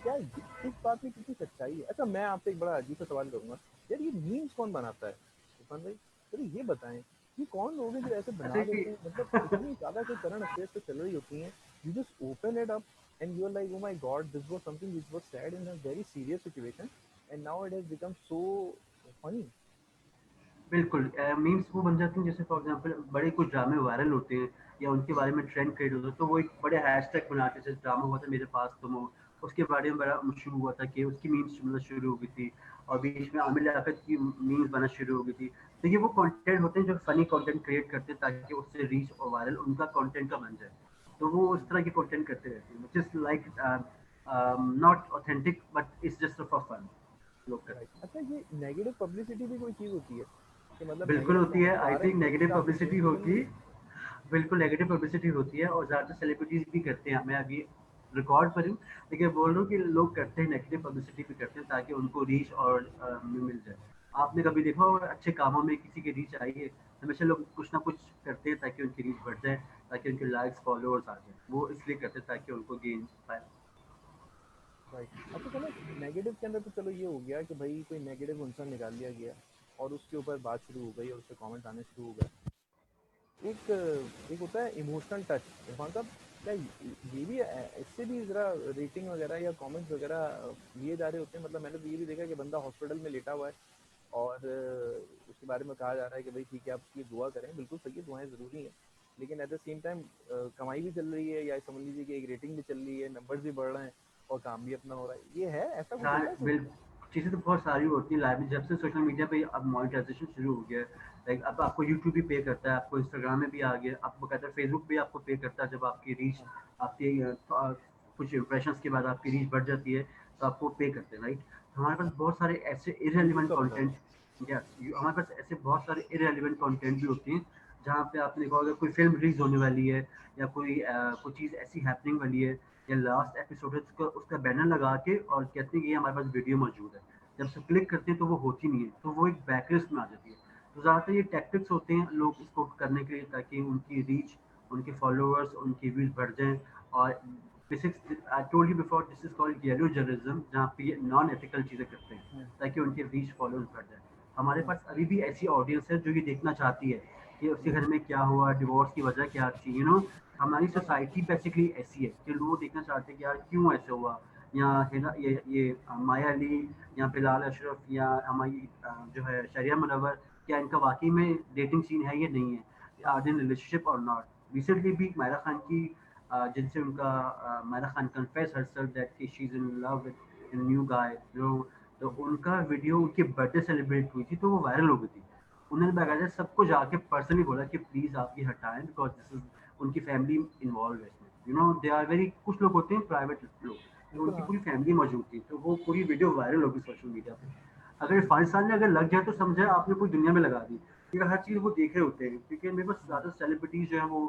क्या इस बात में कितनी सच्चाई है? अच्छा मैं आपसे एक बड़ा अजीब सा सवाल करूंगा, यार ये मीम्स कौन बनाता है इरफान भाई? चलिए ये बताएं, ये कौन लोग हैं जो ऐसे अच्छा बना कि देते हैं? मतलब इतनी ज्यादा कोई करंट अफेयर्स तो चल रही होती हैं, you just open it up and you are like oh my God, this was something which was said in a very serious situation and now it has become so funny. बिल्कुल memes वो बन जाती हैं, जैसे for example बड़े कुछ ड्रामे viral होते हैं या उनके बारे में ट्रेंड क्रिएट होता है, तो वो एक बड़े हैशटैग बनाते हैं। जैसे ड्रामा हुआ था मेरे पास तुम हो, उसके बारे में बड़ा मशहूर हुआ था कि उसकी मीम्स मतलब शुरू हो गई थी, और बीच में आमिर लियाकत की मीम्स बनना शुरू हो गई थी। तो ये वो कंटेंट होते हैं जो फनी कंटेंट क्रिएट करते हैं ताकि उससे रीच और वायरल उनका कंटेंट का बन जाए। तो वो उस तरह के कंटेंट करते रहते हैं, which is like not authentic but it's just for fun. लोग करते राइट। अच्छा, ये नेगेटिव पब्लिसिटी भी कोई चीज़ होती है कि हैं। मतलब बिल्कुल नेगेटिव होती है, कमेंट्स आई आ रहे थिंक हैं तो नेगेटिव उससे आप पब्लिसिटी इमोशनल। होती, बिल्कुल नेगेटिव पब्लिसिटी होती है और ज़्यादातर सेलिब्रिटीज़ भी करते हैं। मैं अभी रिकॉर्ड पर हूँ, लेकिन बोल रहा हूँ कि लोग करते हैं, नेगेटिव पब्लिसिटी भी करते हैं ताकि उनको रीच और मिल जाए। आपने कभी देखा होगा अच्छे कामों में किसी की रीच आई है, हमेशा लोग कुछ ना कुछ करते हैं ताकि उनकी रीच बढ़ जाए, ताकि उनके लाइक्स फॉलोअर्स आ जाए। वो इसलिए करते हैं ताकि उनको गेन पाए। राइट। अच्छा चलो, नेगेटिव के अंदर तो चलो ये हो गया कि भाई कोई नेगेटिव इंसान निकाल लिया गया और उसके ऊपर बात शुरू हो गई और उससे कमेंट आने शुरू हो गए। एक एक होता है इमोशनल टच। इरफान साहब, क्या ये भी इससे भी ज़रा रेटिंग वगैरह या कमेंट्स वगैरह लिए जा रहे होते हैं? मतलब मैंने तो ये भी देखा कि बंदा हॉस्पिटल में लेटा हुआ है और उसके बारे में कहा जा रहा है कि भाई ठीक है, आप उसकी दुआ करें, बिल्कुल सही है, दुआएं ज़रूरी हैं, लेकिन एट द सेम टाइम कमाई भी चल रही है, या समझ लीजिए कि एक रेटिंग भी चल रही है, नंबर्स भी बढ़ रहे हैं और काम भी अपना हो रहा है। ये है, ऐसा कुछ होता है सच बिल में? चीज़ें तो बहुत सारी होती हैं लाइफ में। जब से सोशल मीडिया पे अब मोनेटाइजेशन शुरू हो गया है, लाइक अब आपको यूट्यूब भी पे करता है, आपको इंस्टाग्राम में भी आ गया, आपको कहता है फेसबुक भी आपको पे करता है। जब आपकी रीच, हाँ। आपकी कुछ इंप्रेशंस के बाद आपकी रीच बढ़ जाती है तो आपको पे करते हैं, राइट। हमारे पास बहुत सारे ऐसे यूट्यूब इरेलीवेंट का बताओ। कंटेंट, यस, हमारे पास ऐसे बहुत सारे इरेलीवेंट कंटेंट भी होते हैं जहाँ पे आपने देखा होगा कोई फिल्म रिलीज होने वाली है या कोई चीज़ ऐसी हैपनिंग वाली है या लास्ट एपिसोड है, उसका उसका बैनर लगा के और कहते हैं कि ये हमारे पास वीडियो मौजूद है। जब से क्लिक करते हैं तो वो होती नहीं है, तो वो एक बैकलिस्ट में आ जाती है। तो ज़्यादातर ये टैक्टिक्स होते हैं लोग इसको करने के लिए ताकि उनकी रीच, उनके फॉलोअर्स, उनकी व्यूज बढ़ जाएं। और basics I told you before, this is called yellow journalism, जहाँ पे ये नॉन एथिकल चीज़ें करते हैं हम्म। ताकि उनके रीच फॉलोअर्स बढ़ जाए। हमारे हम्म। पास अभी भी ऐसी ऑडियंस है जो ये देखना चाहती है कि उसके हम्म। घर में क्या हुआ, डिवोर्स की वजह क्या थी, यू नो। हमारी हाँ हाँ। सोसाइटी बेसिकली ऐसी है कि लोग देखना चाहते हैं कि यार क्यों ऐसे हुआ, या है ना ये माया अली या बिलाल अशरफ या हमारी जो है शरिया मुनव्वर, क्या इनका वाकई में डेटिंग सीन है या नहीं है, आर इन रिलेशनशिप और नॉट। रिसेंटली भी मायरा खान की जिनसे उनका Mayra Khan confess herself that she is in love with new guy जो, तो उनका वीडियो उनकी बर्थडे सेलिब्रेट हुई थी तो वो वायरल हो गई थी। उन्होंने बाकायदा सबको जाके पर्सनली बोला कि प्लीज़ आप ये हटाएं बिकॉज दिस इज, उनकी फैमिली इन्वॉल्व है इसमें, you know they are very, कुछ लोग होते हैं प्राइवेट लोग, तो बिल्कुल उनकी हाँ। पूरी फैमिली मौजूद थी, तो वो पूरी वीडियो वायरल होगी सोशल मीडिया पे। अगर इरफान खान ने अगर लग जाए तो समझे आपने पूरी दुनिया में लगा दी, क्योंकि हर चीज़ वो देख रहे होते हैं। क्योंकि मेरे पास हम्म। ज़्यादा सेलिब्रिटीज़ जो है वो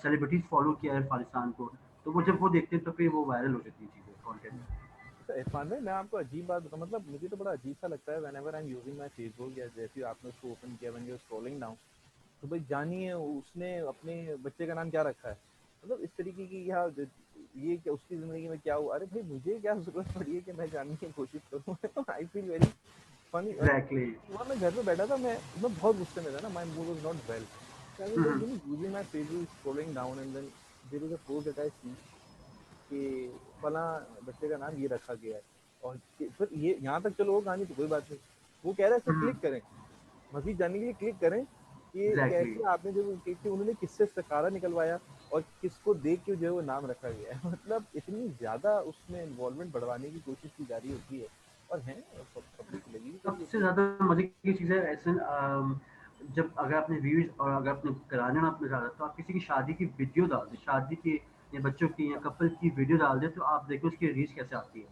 सेलिब्रिटीज़ फॉलो किया है इरफान खान को, तो वो जब वो देखते हैं तो फिर वो वायरल हो जाती है चीज़ें, हम्म। कॉन्टेंट। अच्छा इरफान भाई, मैं आपको अजीब बात बताऊं, मतलब मुझे तो बड़ा अजीब सा लगता है whenever I am using my Facebook, या जैसे ही आपने उसको ओपन किया, when you are scrolling down, तो भाई जानिए उसने अपने बच्चे का नाम क्या रखा है। मतलब इस तरीके की, या ये क्या उसकी जिंदगी में क्या हुआ, अरे भाई मुझे क्या जरूरत पड़ी है कि मैं जानने की कोशिश करूँ। I feel very funny. Exactly. हुआ, मैं घर पे बैठा था, मैं बहुत गुस्से में था ना, my mood was not well. I was like using my Facebook, scrolling down, and then there is a post that I see कि फला बच्चे का नाम ये रखा गया है। और फिर ये यहाँ तक चलो वो कहानी तो कोई बात नहीं, वो कह रहा है सिर्फ क्लिक करें, मजीद जानने के लिए क्लिक करें कि एग्जैक्टली। कैसे आपने जो कि उन्होंने किससे सकारा निकलवाया और किसको देख के जो है वो नाम रखा गया है। मतलब इतनी ज्यादा उसमें इन्वॉल्वमेंट बढ़वाने की कोशिश की जा रही होती है, और है पब्लिक लगी भी बड़ी सबसे होती है। ज़्यादा मज़े की चीज़ है ऐसे जब अगर आपने व्यूज़ और अगर आपने कराने में अपने ज़्यादा, तो आप किसी की शादी की वीडियो डाल दें, शादी की या बच्चों की या कपल की वीडियो डाल दें, तो आप देखो उसकी रीच कैसे आती है।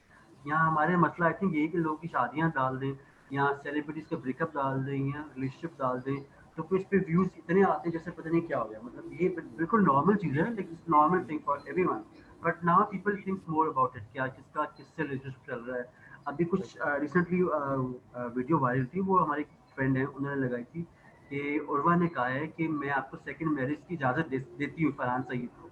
यहाँ हमारे मसला आई थिंक यही कि लोगों की शादियाँ डाल दें या सेलिब्रिटीज़ का ब्रेकअप डाल दें या रिलेशनशिप डाल दें, तो कुछ पे व्यूज़ इतने आते हैं जैसे पता नहीं क्या हो गया। मतलब ये बिल्कुल नॉर्मल चीज़ है, like it's normal thing for everyone, but now people think more about it, क्या किसका किससे रिलेशनशिप चल रहा है। अभी कुछ रिसेंटली वीडियो वायरल थी, वो हमारे फ्रेंड हैं उन्होंने लगाई थी कि उर्वा ने कहा है कि मैं आपको सेकंड मैरिज की इजाज़त देती हूँ फरहान सईद को।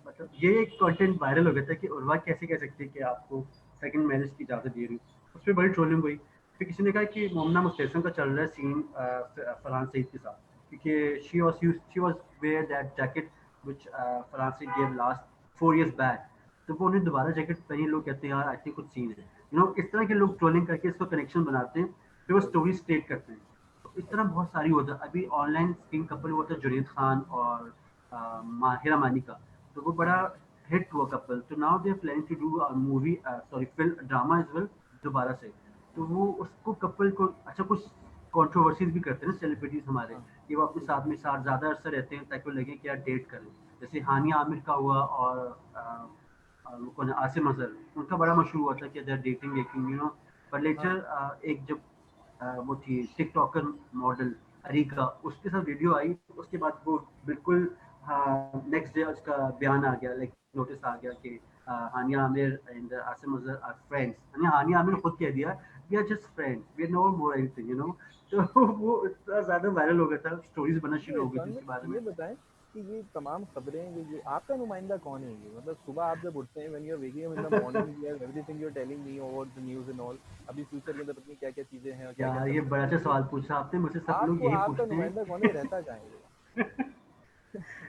मतलब ये एक कंटेंट वायरल हो गया था कि उर्वा कैसे कह सकती है कि आपको सेकंड मैरिज की इजाज़त दे रही हूँ। उस पर बड़ी ट्रोलिंग हुई। फिर किसी ने कहा कि मोमना मुस्तैसम का चल रहा है सीन फरहान सईद के साथ, क्योंकि she was wear that jacket which Farhan Saeed gave last 4 years back, तो वो उन्हें दोबारा जैकेट पहनी, लोग कहते हैं यार आई थिंक कुछ सीन है, यू नो। इस तरह के लोग ट्रोलिंग करके इसको कनेक्शन बनाते हैं, फिर वो राइट। स्टोरी स्टेट करते हैं। तो इस तरह बहुत सारी होता है। अभी ऑनलाइन स्क्रीन कपल हुआ था जुनैद खान और माहिरा मानी का, तो वो बड़ा हिट हुआ कपल, तो now they are planning to do movie, sorry film drama as well दोबारा से। तो वो उसको कपल को अच्छा कुछ कंट्रोवर्सीज भी करते हैं ना सेलिब्रिटीज हमारे, हाँ। कि वो अपने बिल्कुल। साथ में साथ ज़्यादा अरसा रहते हैं ताकि वो लगे कि यार डेट करें। जैसे हानिया आमिर का हुआ और वो कौन है, आसिम अजहर, उनका बड़ा मशहूर हुआ था कि they are dating dating you know, पर हाँ लेटर एक जब वो थी टिकटॉकर मॉडल अरिका, उसके साथ वीडियो आई, उसके बाद वो बिल्कुल नेक्स्ट डे उसका बयान आ गया, लाइक नोटिस आ गया कि Hania Aamir and Asim Azhar are friends, यानी हानिया आमिर खुद कह दिया we are just friends, we are no more anything you know. तो वो इतना ज्यादा वायरल हो गया था, स्टोरीज बनना तो शुरू हो गई इरफान थी उसके बारे भाई में। ये बताएं कि ये तमाम खबरें ये आपका नुमाइंदा कौन है ये, मतलब सुबह आप जब उठते हैं when you are waking up in the morning, you everything you are telling me about the news and all, अभी फ्यूचर के अंदर पता नहीं क्या-क्या चीजें हैं और क्या-क्या यार चल ये बड़ा सकता है, अच्छा तो सवाल पूछा आपने मुझसे, सब लोग आपको यही आपका पूछते नुमाइंदा कौन है, ये हैं। रहता कहाँ है ये?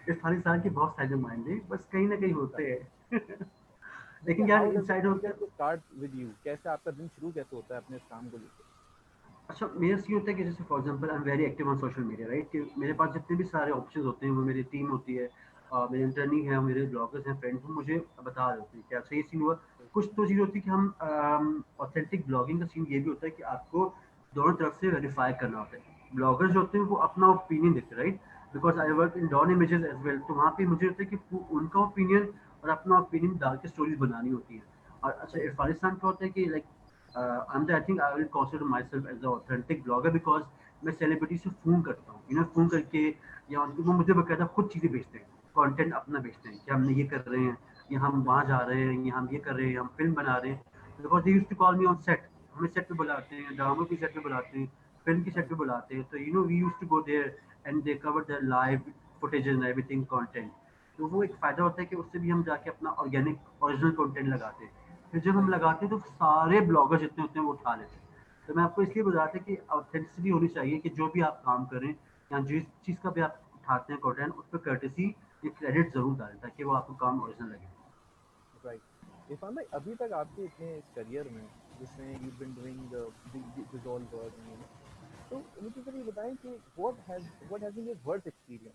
इरफान खान के बहुत सारे नुमाइंदे बस कहीं ना कहीं होते हैं। जैसे लेकिन यार हाउ डज इनसाइड हाउ होता है। Does it start with you, कैसे आपका दिन शुरू कैसे होता है अपने इस काम को लेके? अच्छा मेरा सीन होता है कि जैसे for example I am very active on social media right, कि मेरे पास जितने भी सारे ऑप्शंस होते हैं, वो मेरी टीम होती है, मेरे इंटर्निंग है, मेरे ब्लॉगर्स हैं, फ्रेंड्स, वो मुझे बता रहे होते हैं कि अच्छा ये सीन हुआ। कुछ तो चीज़ होती है कि हम ऑथेंटिक ब्लॉगिंग का सीन ये भी होता है कि आपको दोनों तरफ से वेरीफाई करना होता है। ब्लॉगर्स जो होते हैं वो अपना ओपिनियन देते हैं right, because I work in Dawn Images as well, तो वहाँ पे मुझे होता है कि उनका ओपिनियन और अपना ओपिनियन डाल के स्टोरीज बनानी होती है। और अच्छा राइट इरफानिस्तान क्या होता है कि like I think I will consider myself as an authentic blogger because मैं सेलिब्रिटी से फ़ोन करता हूँ, यू नो फ़ोन करके, या उनकी वो मुझे बकायदा खुद चीज़ें भेजते हैं, कंटेंट अपना भेजते हैं कि हमने ये कर रहे हैं, या हम वहाँ जा रहे हैं, या हम ये कर रहे हैं, हम फिल्म बना रहे हैं, because they used to call me on set, हमें सेट पे बुलाते हैं, ड्रामा की सेट पे बुलाते हैं, फिल्म की सेट राइट पे बुलाते हैं, तो you know we used to go there and they cover the live footage and everything content. तो वो एक फ़ायदा होता है कि उससे भी हम जाके अपना ऑर्गेनिक ओरिजिनल कंटेंट लगाते हैं। फिर जब हम राइट लगाते हैं तो सारे ब्लॉगर जितने होते हैं वो उठा लेते हैं। तो मैं आपको इसलिए बता रहा था कि ऑथेंटिसिटी होनी चाहिए कि जो भी आप काम करें या जिस चीज़ का भी आप उठाते हैं कंटेंट, उस पर कर्टेसी या क्रेडिट ज़रूर डालें ताकि वो आपको काम ओरिजिनल लगे। राइट। इरफान भाई अभी तक आपके इतने इस करियर में जिसमें you been doing this all work and तो मुझे सर ये बताएं कि what has been your work experience,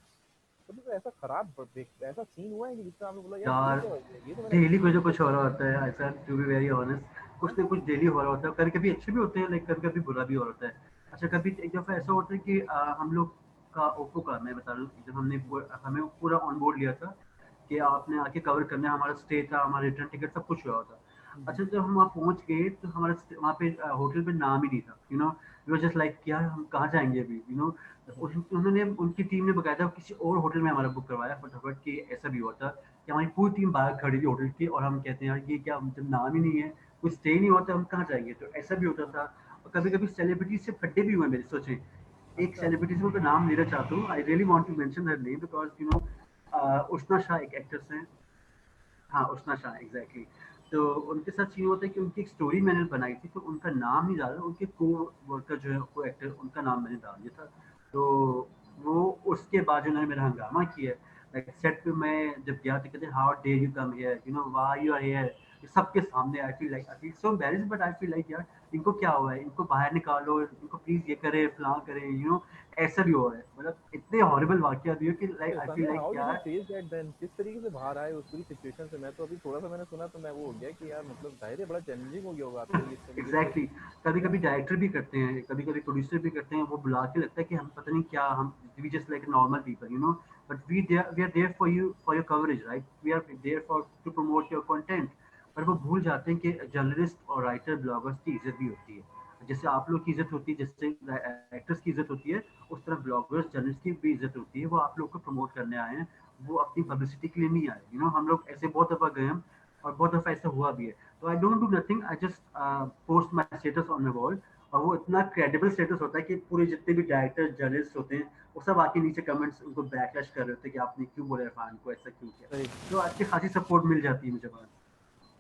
कभी कोई ऐसा खराब ऐसा सीन हुआ है कि जिससे आपने बोला यार ये यार क्या हो गया, ये तो मैंने डेली एक्सपेक्ट कुछ नहीं ना किया कुछ हो था। रहा होता है ऐसा, टू बी वेरी ऑनेस्ट, कुछ ना कुछ डेली हो रहा होता है, कभी कभी अच्छे भी होते हैं लेकिन कभी कभी बुरा भी हो रहा होता है। अच्छा कभी एक दफ़ा ऐसा होता है कि हम लोग का ओप्पो का मैं बता रहा हूँ, जब हमें पूरा ऑन बोर्ड लिया था कि आपने आके कवर करना है, हमारा स्टे था, हमारा रिटर्न टिकट सब कुछ हुआ था। अच्छा जब हम वहाँ पहुँच गए तो हमारा वहाँ पे होटल पे नाम ही नहीं था, you know we were just like यार हम कहाँ जाएंगे अभी, यू नो। उन्होंने उनकी टीम ने बकायदा किसी और होटल में हमारा बुक करवाया फटाफट, कि ऐसा भी हुआ था कि हमारी पूरी टीम बाहर खड़ी थी होटल की, और हम कहते हैं यार ये क्या, जब नाम ही नहीं है, कुछ स्टे नहीं होता, हम कहाँ जाएंगे, तो ऐसा भी होता था। और कभी कभी सेलिब्रिटी से फड्डे भी हुए मेरे, सोचे एक अच्छा सेलिब्रिटी से मैं नाम लेना चाहता हूँ, I really want to mention her name because you know Ushna Shah एक एक्ट्रेस हैं, हाँ उष्णा शाह एग्जैक्टली। तो उनके साथ ये होता है कि उनकी एक स्टोरी मैंने बनाई थी, तो उनका नाम नहीं डाला, उनके को वर्कर जो है को एक्टर, उनका नाम मैंने डाल दिया था। तो वो उसके बाद उन्होंने मेरा हंगामा किया, लाइक सेट पे मैं जब गया तो कहते how dare you come here, you know why you are here, सबके सामने। I feel so embarrassed, but I feel like यार इनको क्या हुआ है, इनको बाहर निकालो, इनको प्लीज ये करे फलां करे, यू नो ऐसा भी हो रहा है, मतलब इतने हॉरिबल वाकया भी हो कि तो लाइक आई इरफान फील भाई लाइक हाउ डिड यू यार। फेस दैट देन, किस तरीके से बाहर आए उस पूरी सिचुएशन से? मैं तो अभी थोड़ा सा मैंने सुना तो मैं वो हो गया कि यार मतलब जाहिर है बड़ा चैलेंजिंग हो गया होगा आपके लिए इस तरीके से। एग्जैक्टली कभी कभी डायरेक्टर भी करते हैं, कभी कभी प्रोड्यूसर भी करते हैं, वो बुला के लगता है कि हम पता नहीं क्या, हम we just like normal people you know, but we are there for your coverage right, we are there for to promote your content. पर वो भूल जाते हैं कि जर्नलिस्ट और राइटर ब्लॉगर्स की इज्जत भी होती है, जैसे आप लोग की इज्जत होती है, जैसे एक्टर्स की इज्जत होती है, उस तरह ब्लॉगर्स जर्नलिस्ट की भी इज्जत होती है। वो आप लोग को प्रमोट करने आए हैं, वो अपनी पब्लिसिटी के लिए नहीं आए, यू नो हम लोग ऐसे बहुत दफ़ा गए हम, और बहुत दफ़ा ऐसा हुआ भी है। तो I don't do nothing, I just post my status on my wall, और वो इतना क्रेडिबल स्टेटस होता है कि पूरे जितने भी डायरेक्टर जर्नलिस्ट होते हैं वो सब आके नीचे कमेंट्स उनको बैकलैश कर रहे होते हैं कि आपने क्यों बोला इरफान को, ऐसा क्यों किया। राइट। तो अच्छी खासी सपोर्ट मिल जाती है मुझे बाद।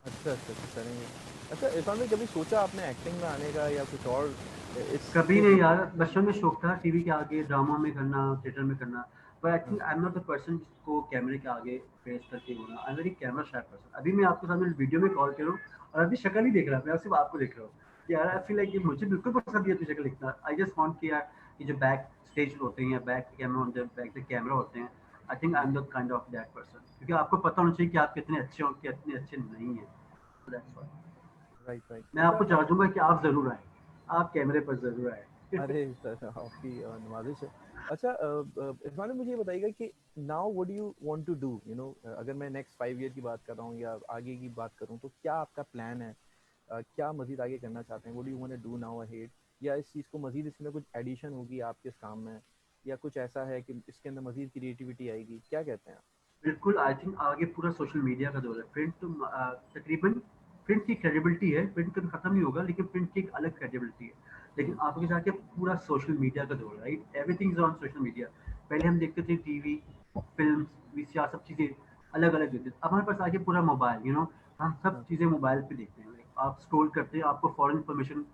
अच्छा अच्छा अच्छा करेंगे। अच्छा इरफान भाई कभी सोचा आपने एक्टिंग में आने का या कुछ और कभी इसके नहीं पीछे? यार, बचपन में शौक था टीवी के आगे ड्रामा में करना, थिएटर में करना, पर आई हाँ think I am not the person जिसको कैमरे के आगे फेस करके होना, I am very camera shy person. अभी मैं आपके सामने वीडियो में कॉल करूँ और अभी शक्ल ही देख रहा, मैं सिर्फ आपको देख रहा हूँ कि यार आई फील लाइक ये मुझे बिल्कुल पसंद नहीं है तुझे शक्ल दिखना। आई जस्ट वांट कि यार ये जो बैक स्टेज होते हैं या बैक कैमरा होते हैं, बैक द कैमरा होते हैं, आई think I am the kind of that person, क्योंकि आपको पता होना चाहिए कि आप कितने अच्छे हो, कितने अच्छे नहीं हैं। So that's why। Right right. मैं अच्छा आपको चाह दूंगा कि आप जरूर आए, आप कैमरे पर जरूर आए। अरे सर आपकी नवाजिश है। अच्छा इरफान मुझे ये बताइएगा कि now what do you want to do, you know, अगर मैं नेक्स्ट 5 ईयर की बात कर रहा हूँ या आगे की बात करूँ, तो क्या आपका प्लान है? क्या मजीद आगे करना चाहते हैं? What do you want to do now ahead? या इस चीज़ को मजीद इसमें कुछ एडिशन होगी आपके इस काम में, या कुछ ऐसा है कि इसके अंदर मजीद क्रिएटिविटी आएगी? क्या कहते हैं आप? बिल्कुल, आई थिंक आगे पूरा सोशल मीडिया का दौर है। प्रिंट तो तकरीबन प्रिंट की क्रेडिबिलिटी है, प्रिंट कभी खत्म नहीं होगा, लेकिन प्रिंट की एक अलग क्रेडिबिलिटी है। लेकिन आगे जाके पूरा सोशल मीडिया का दौर है, right? Everything is on social media. पहले हम देखते थे टीवी, फिल्म, वीसीआर, सब चीज़ें अलग अलग देखते थे। अब हमारे पास आगे पूरा मोबाइल, हम सब हाँ। चीज़ें मोबाइल पे देखते हैं। Like, आप स्क्रॉल करते हैं, आपको फॉरन इन्फॉर्मेशन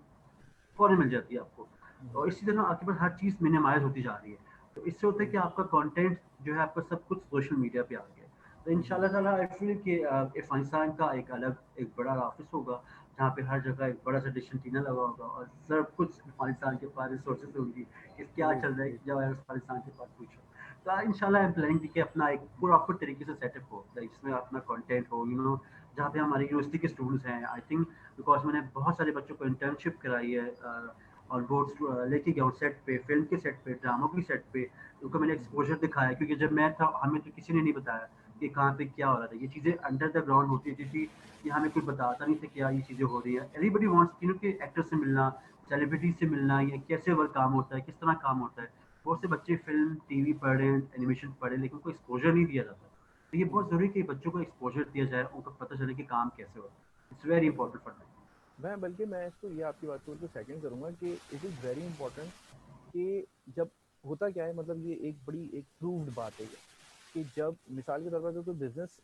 फ़ौरन मिल जाती है आपको। हम्म। और इसी तरह आपके पास हर चीज़ मिनिमाइज़ होती जा रही है। तो इससे होता है कि हम्म। आपका कंटेंट जो है, आपका सब कुछ सोशल मीडिया पे आ गया है। तो हम्म। इंशाल्लाह ताला आई फ़ील कि अफ़गानिस्तान का एक अलग एक बड़ा ऑफ़िस होगा, जहाँ पे हर जगह एक बड़ा-सा डिश एंटीना लगा होगा और सब कुछ अफ़गानिस्तान के पास रिसोर्सेज़ होंगी कि क्या राइट, चल रहा है, राइट। जब अफ़गानिस्तान के पास पूछो। तो इंशाल्लाह आई एम प्लानिंग कि अपना एक प्रॉपर तरीके से सेटअप हो, लाइक जिसमें अपना कंटेंट हो, जहाँ पे हमारी यूनिवर्सिटी के स्टूडेंट्स हैं। आई थिंक बिकॉज़ मैंने बहुत सारे बच्चों को इंटर्नशिप कराई है, और वो लेके गया हूँ सेट पे, फ़िल्म के सेट पे, ड्रामों के सेट पे, उनको मैंने हम्म। एक्सपोज़र दिखाया। क्योंकि जब मैं था, हमें तो किसी ने नहीं बताया कि कहाँ पे क्या हो रहा था। ये चीज़ें अंडर द ग्राउंड होती थी कि हमें कोई बताता नहीं था क्या ये चीज़ें हो रही है। एवरीबॉडी वांट्स कि एक्टर से मिलना, सेलिब्रिटी से मिलना, या कैसे वर्क काम होता है, किस तरह काम होता है। बहुत से बच्चे फ़िल्म, टीवी पढ़ रहे हैं, एनिमेशन पढ़ रहे हैं, लेकिन उनको एक्सपोज़र नहीं दिया जाता। तो ये बहुत हम्म। ज़रूरी है कि बच्चों को एक्सपोज़र दिया जाए, उनको पता चले कि काम कैसे होता है। इट्स वेरी बिल्कुल। Important for them. मैं इसको ये आपकी बात को बिल्कुल सेकंड करूंगा कि इट इज़ वेरी इंपॉर्टेंट कि जब होता क्या है, मतलब ये एक बड़ी एक प्रूव्ड बात है ये, कि जब मिसाल के तौर पर अगर कोई बिजनेस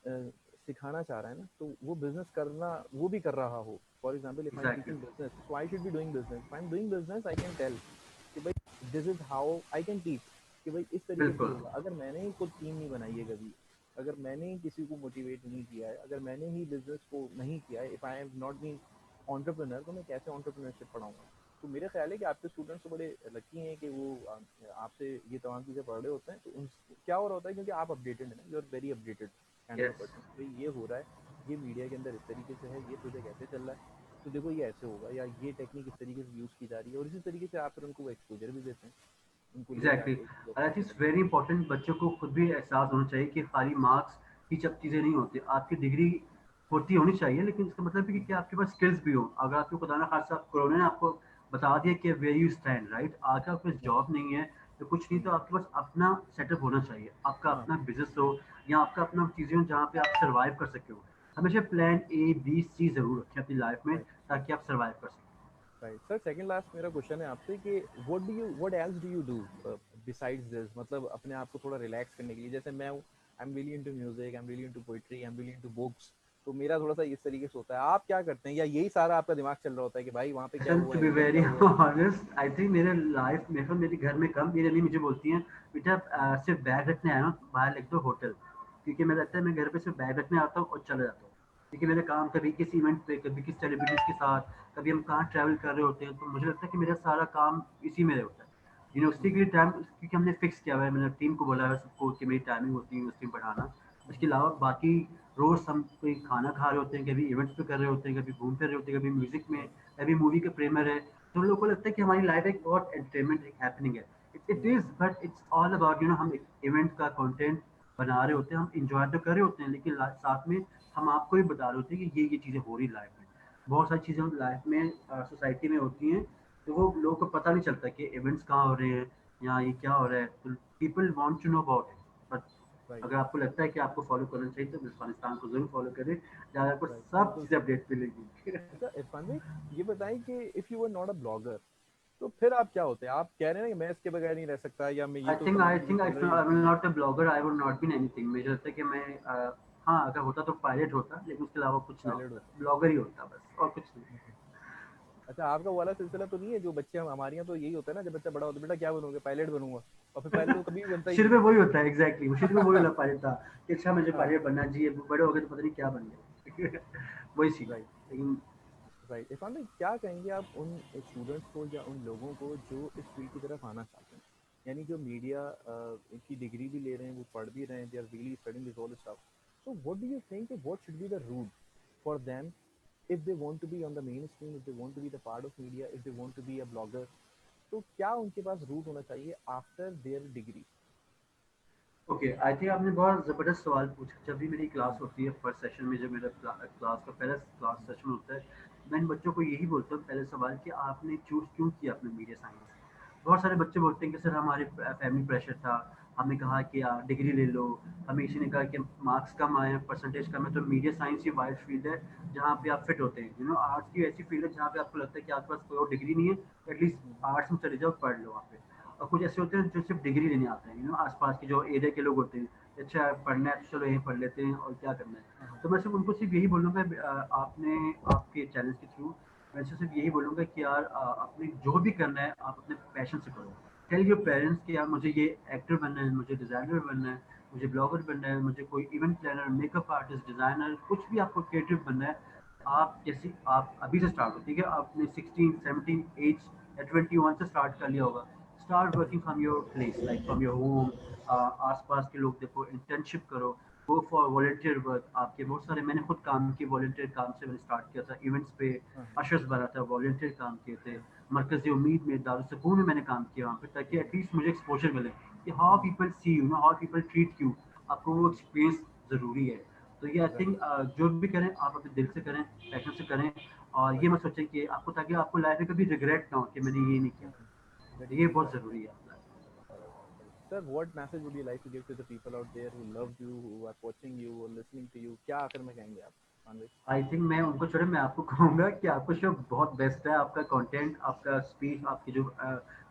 सिखाना चाह रहा है ना, तो वो बिजनेस करना वो भी कर रहा हो। For example if I am exactly, teaching business, so I should be doing business. If I am doing business I can tell कि भाई this is how I can teach, कि भाई इस तरीके से ये बिल्कुल, होगा। अगर मैंने ही खुद टीम नहीं बनाई है कभी, अगर मैंने ही किसी को मोटिवेट नहीं किया है, अगर मैंने ही बिजनेस को नहीं किया है, if I have not been entrepreneur, तो मैं कैसे एंटरप्रेन्योरशिप पढ़ाऊंगा? तो मेरा ख्याल है कि आपके स्टूडेंट्स तो बड़े लकी हैं कि वो आपसे ये तमाम चीज़ें पढ़ रहे होते हैं। तो उन क्या हो रहा होता है, क्योंकि आप अपडेटेड है ना, you are very updated kind of yes. Person. भाई ये हो रहा है, ये मीडिया के अंदर इस तरीके से है, ये प्रोजेक्ट ऐसे चल रहा है, तो देखो ये ऐसे होगा, या ये टेक्निक इस तरीके से यूज़ की जा रही है। और इसी तरीके से आप फिर उनको एक्सपोजर भी देते हैं, उनको ले एग्जैक्टली, जाके एक आई अपनी थिंक तरफ। It's very important. बच्चों को खुद भी एहसास होना चाहिए कि खाली मार्क्स ही सब चीज़ें नहीं होती। आपकी डिग्री होती होनी चाहिए, लेकिन इसका मतलब है कि आपके पास स्किल्स भी हो। अगर आपको खुदा ना खासा कोरोना ने आपको बता दिया कि वेयर यू स्टैंड, राइट, आगे आपके पास राइट। जॉब नहीं है तो कुछ नहीं, तो आपके पास अपना सेटअप होना चाहिए, आपका हाँ। अपना बिजनेस हो, या आपका अपना चीज़ें हो जहाँ पे आप सर्वाइव कर सके हो। हमेशा प्लान ए बी सी ज़रूर रखें अपनी लाइफ में, राइट। ताकि आप सर्वाइव कर सकें। राइट सर, सेकंड लास्ट मेरा क्वेश्चन है आपसे कि what else do you do besides this, मतलब अपने आप को थोड़ा रिलैक्स करने के लिए। जैसे मैं हूँ, I am really into music, I am really into poetry, I am really into books. तो मेरा थोड़ा सा इस तरीके से होता है। आप क्या करते हैं, या यही सारा आपका दिमाग चल रहा होता है कि भाई वहाँ पे क्या Listen, हुआ to है, be इधर very क्या हुआ है? honest, आई थिंक मेरे लाइफ में, मेरे घर में कम, मेरी अम्मी मुझे बोलती हैं, बेटा सिर्फ बैग रखने आया ना, बाहर लिख दो होटल। क्योंकि मुझे लगता है मैं घर पे सिर्फ बैग रखने आता हूँ और चले जाता हूँ। क्योंकि मेरे काम कभी किसी इवेंट पे, कभी किसी सेलिब्रिटीज के साथ, कभी हम कहाँ ट्रैवल कर रहे होते हैं, तो मुझे लगता है कि मेरा सारा काम इसी में होता है। यूनिवर्सिटी के लिए टाइम, क्योंकि हमने फिक्स किया हुआ है, मैंने टीम को बोला है सबको कि मेरी टाइमिंग होती है यूनिवर्सिटी में पढ़ाना। उसके अलावा बाकी रोज़ हम कोई खाना खा रहे होते हैं, कभी इवेंट्स पे कर रहे होते हैं, कभी घूम फिर रहे होते हैं, कभी म्यूजिक में, कभी मूवी का प्रेमर है। तो लोगों को लगता है कि हमारी लाइफ एक बहुत एंटरटेनमेंट, एक हैपनिंग है। It is, but it's all about हम इवेंट का कंटेंट बना रहे होते हैं, हम इंजॉय तो कर रहे होते हैं, लेकिन साथ में हम आपको भी बता रहे होते हैं कि ये चीज़ें हो रही लाइफ में। बहुत सारी चीज़ें लाइफ में, सोसाइटी में होती हैं, तो वो लोगों को पता नहीं चलता कि इवेंट्स कहाँ हो रहे हैं या ये क्या हो रहा है। तो people want to know about it. But right. अगर आपको लगता है कि आपको फॉलो करना चाहिए, तो अफगानिस्तान को जरूर फॉलो करें, जहाँ आपको राइट, सब बिल्कुल चीज़ें सही। अपडेट मिलेगी। अच्छा इरफान भाई, ये बताएं कि if you are not a blogger, तो फिर आप क्या होते हैं? आप कह रहे हैं ना कि मैं इसके बगैर नहीं रह सकता, या मैं ये तो आई कम्युनिटी में थिंक चल रही आई होती विल है। Not a blogger, I would not been anything. मुझे लगता है कि मैं हाँ, अगर होता तो पायलट होता, लेकिन उसके अलावा कुछ ना पायलट होता, होता। ब्लॉगर ही होता बस, और कुछ नहीं। अच्छा, आपका वो वाला सिलसिला तो नहीं है जो बच्चे हमारे यहाँ तो यही होता है ना, जब बच्चा बड़ा होता है, बेटा क्या बनोगे? पायलट बनूंगा। और फिर पायलट तो कभी भी बनता ही शुरू नहीं में है। वही होता है, एग्जैक्टली, वो शुरू में वही वाला पायलट था कि अच्छा मुझे हाँ। पायलट बनना चाहिए, बड़े हो गए तो पता नहीं क्या बन गए। वही सीन है, राइट। लेकिन राइट इरफान भाई, क्या कहेंगे आप उन स्टूडेंट्स को या उन लोगों को जो इस फील्ड की तरफ आना चाहते हैं, यानी जो मीडिया की डिग्री भी ले रहे हैं, वो पढ़ भी रहे हैं, they are really studying this all stuff, so what do you think what should be the route for them if they want to be on the mainstream, if they want to be the part of media, if they want to be a blogger? तो क्या उनके पास root होना चाहिए after their degree? Okay, I think आपने बहुत ज़बरदस्त सवाल पूछा। जब भी मेरी क्लास होती है फर्स्ट सेशन में, जब मेरा क्लास का पहला क्लास सेशन होता है, मैं इन बच्चों को यही बोलता हूँ पहले सवाल कि आपने चूज़ क्यों किया अपने मीडिया साइंस। बहुत सारे बच्चे बोलते हैं कि सर हमारे फैमिली प्रेशर था, हमें कहा कि डिग्री ले लो, हमें किसी ने कहा कि मार्क्स कम आए हैं, परसेंटेज कम है। तो मीडिया साइंस ये वाइड फील्ड है जहाँ पे आप फिट होते हैं। आर्ट्स की ऐसी फील्ड है जहाँ पे आपको लगता है कि आपके पास कोई और डिग्री नहीं है, तो एटलीस्ट आर्ट्स में चले जाओ, पढ़ लो वहाँ पे। और कुछ ऐसे होते हैं जो सिर्फ डिग्री लेने आते हैं, आसपास के जो एरिया के लोग होते हैं, अच्छा पढ़ना है तो चलो यहीं पढ़ लेते हैं और क्या करना है। तो मैं सिर्फ उनको सिर्फ यही बोलूँगा, आपने आपके चैलेंज के थ्रू मैं सिर्फ यही बोलूँगा कि यार अपने जो भी करना है आप अपने पैशन से करो। टेल योर पेरेंट्स कि यार मुझे ये एक्टर बनना है, मुझे डिज़ाइनर बनना है, मुझे ब्लॉगर बनना है, मुझे कोई event planner, makeup artist, designer, कुछ भी आपको क्रिएटिव बनना है। आप जैसे आप अभी से स्टार्ट हो, ठीक है, आपने 16-17 एज या 21 से स्टार्ट कर लिया होगा। Start working from your place, like from your home. आसपास के लोग देखो, इंटर्नशिप करो, गो फॉर वॉलंटियर वर्क। आपके बहुत सारे, मैंने खुद काम किए वॉलंटियर काम से, मैंने स्टार्ट किया था इवेंट्स पे, अशर्स बना था, वॉलंटियर काम किए थे। मरकज़ी उम्मीद में, दारुसकून में मैंने काम किया वहाँ पे, ताकि एटलीस्ट मुझे एक्सपोजर मिले कि how people see you, how people treat you. आपको वो एक्सपीरियंस ज़रूरी है। तो ये आई राइट। थिंक जो भी करें आप अपने दिल से करें, पैशन से करें। और ये मत सोचें कि आपको, ताकि आपको लाइफ में कभी रिग्रेट ना हो कि मैंने ये नहीं किया। तो ये बहुत Right. ज़रूरी है। Sir, what message would you like to give to the people out there who love you, who are watching you or listening to you? क्या आखिर में कहेंगे आप, मानवी? आई थिंक मैं उनको छोड़े, मैं आपको कहूँगा कि आपका शो बहुत बेस्ट है। आपका कंटेंट, आपका स्पीच, आपकी जो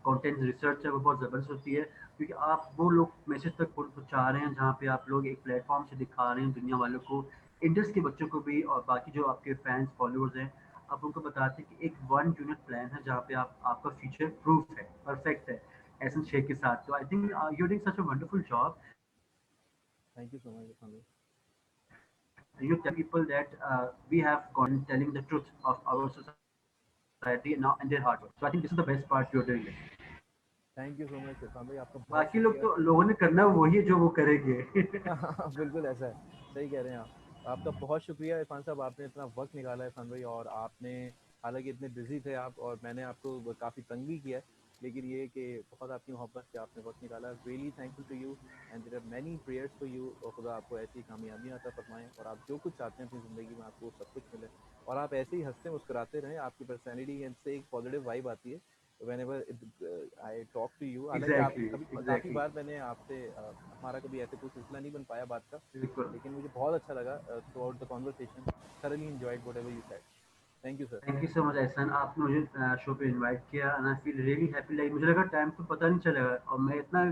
कंटेंट रिसर्च है वो बहुत ज़बरदस्त होती है, क्योंकि आप वो लोग मैसेज तक पहुँचा रहे हैं जहाँ पे आप लोग एक प्लेटफॉर्म से दिखा रहे हैं दुनिया वालों को, इंडस्ट के बच्चों को भी, और बाकी जो आपके फैंस फॉलोअर्स हैं, आप उनको बताते हैं कि एक वन यूनिट प्लान है जहाँ पे आप, आपका फ्यूचर प्रूफ है, परफेक्ट है, एहसन शेख के साथ। तो I think you doing such a wonderful job. Thank you so much, Manvi. You tell people that we have content telling the truth of our society now and their hard work. So I think this is the best part you're doing it. Thank you so much, Irfan भाई, आपका बहुत बाकी लोग शुक्रिया। तो, लोगों ने करना वही है जो वो करेंगे। बिल्कुल ऐसा है, सही कह रहे हैं आप। आपका बहुत शुक्रिया इरफान साहब, आपने इतना वक्त निकाला है इरफान भाई, और आपने, हालांकि इतने बिजी थे आप और मैंने आपको काफ़ी तंग भी किया है, लेकिन ये कि बहुत आपकी मोहब्बत से आपने वक्त निकाला। Really thankful to you and there are many prayers for you, और खुदा आपको ऐसी कामयाबियाँ अता फरमाएं और आप जो कुछ चाहते हैं अपनी ज़िंदगी में आपको सब कुछ मिले, और आप ऐसे ही हंसते मुस्कुराते रहें। आपकी पर्सनैलिटी से एक पॉजिटिव वाइब आती है whenever I talk to you। हालांकि आप एग्जैक्टली, कभी, काफ़ी एग्जैक्टली, बार मैंने आपसे हमारा कभी ऐसे कोई सिलसिला नहीं बन पाया बात का, बिल्कुल। लेकिन मुझे बहुत अच्छा लगा through out the conversation. thoroughly enjoyed whatever you said। Thank you sir। Thank you so much एहसान, आपने मुझे शो पे इनवाइट किया and I feel really happy. Like मुझे लगा टाइम तो पता नहीं चलेगा, और मैं इतना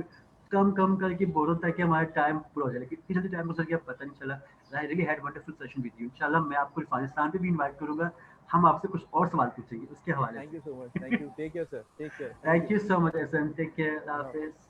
कम कम करके बोल रहा था कि हमारा टाइम पूरा हो जाए, लेकिन इतनी जल्दी टाइम गुजर गया पता नहीं चला। I really had wonderful session with you. इंशाल्लाह मैं आपको अफगानिस्तान पे भी इनवाइट करूंगा, हम आपसे कुछ और सवाल पूछेंगे उसके हवाले Thank you से। so much। Thank you। Take care sir। Take care। Thank thank you। You so much एहसान, टेक केयर, Allah हाफिज।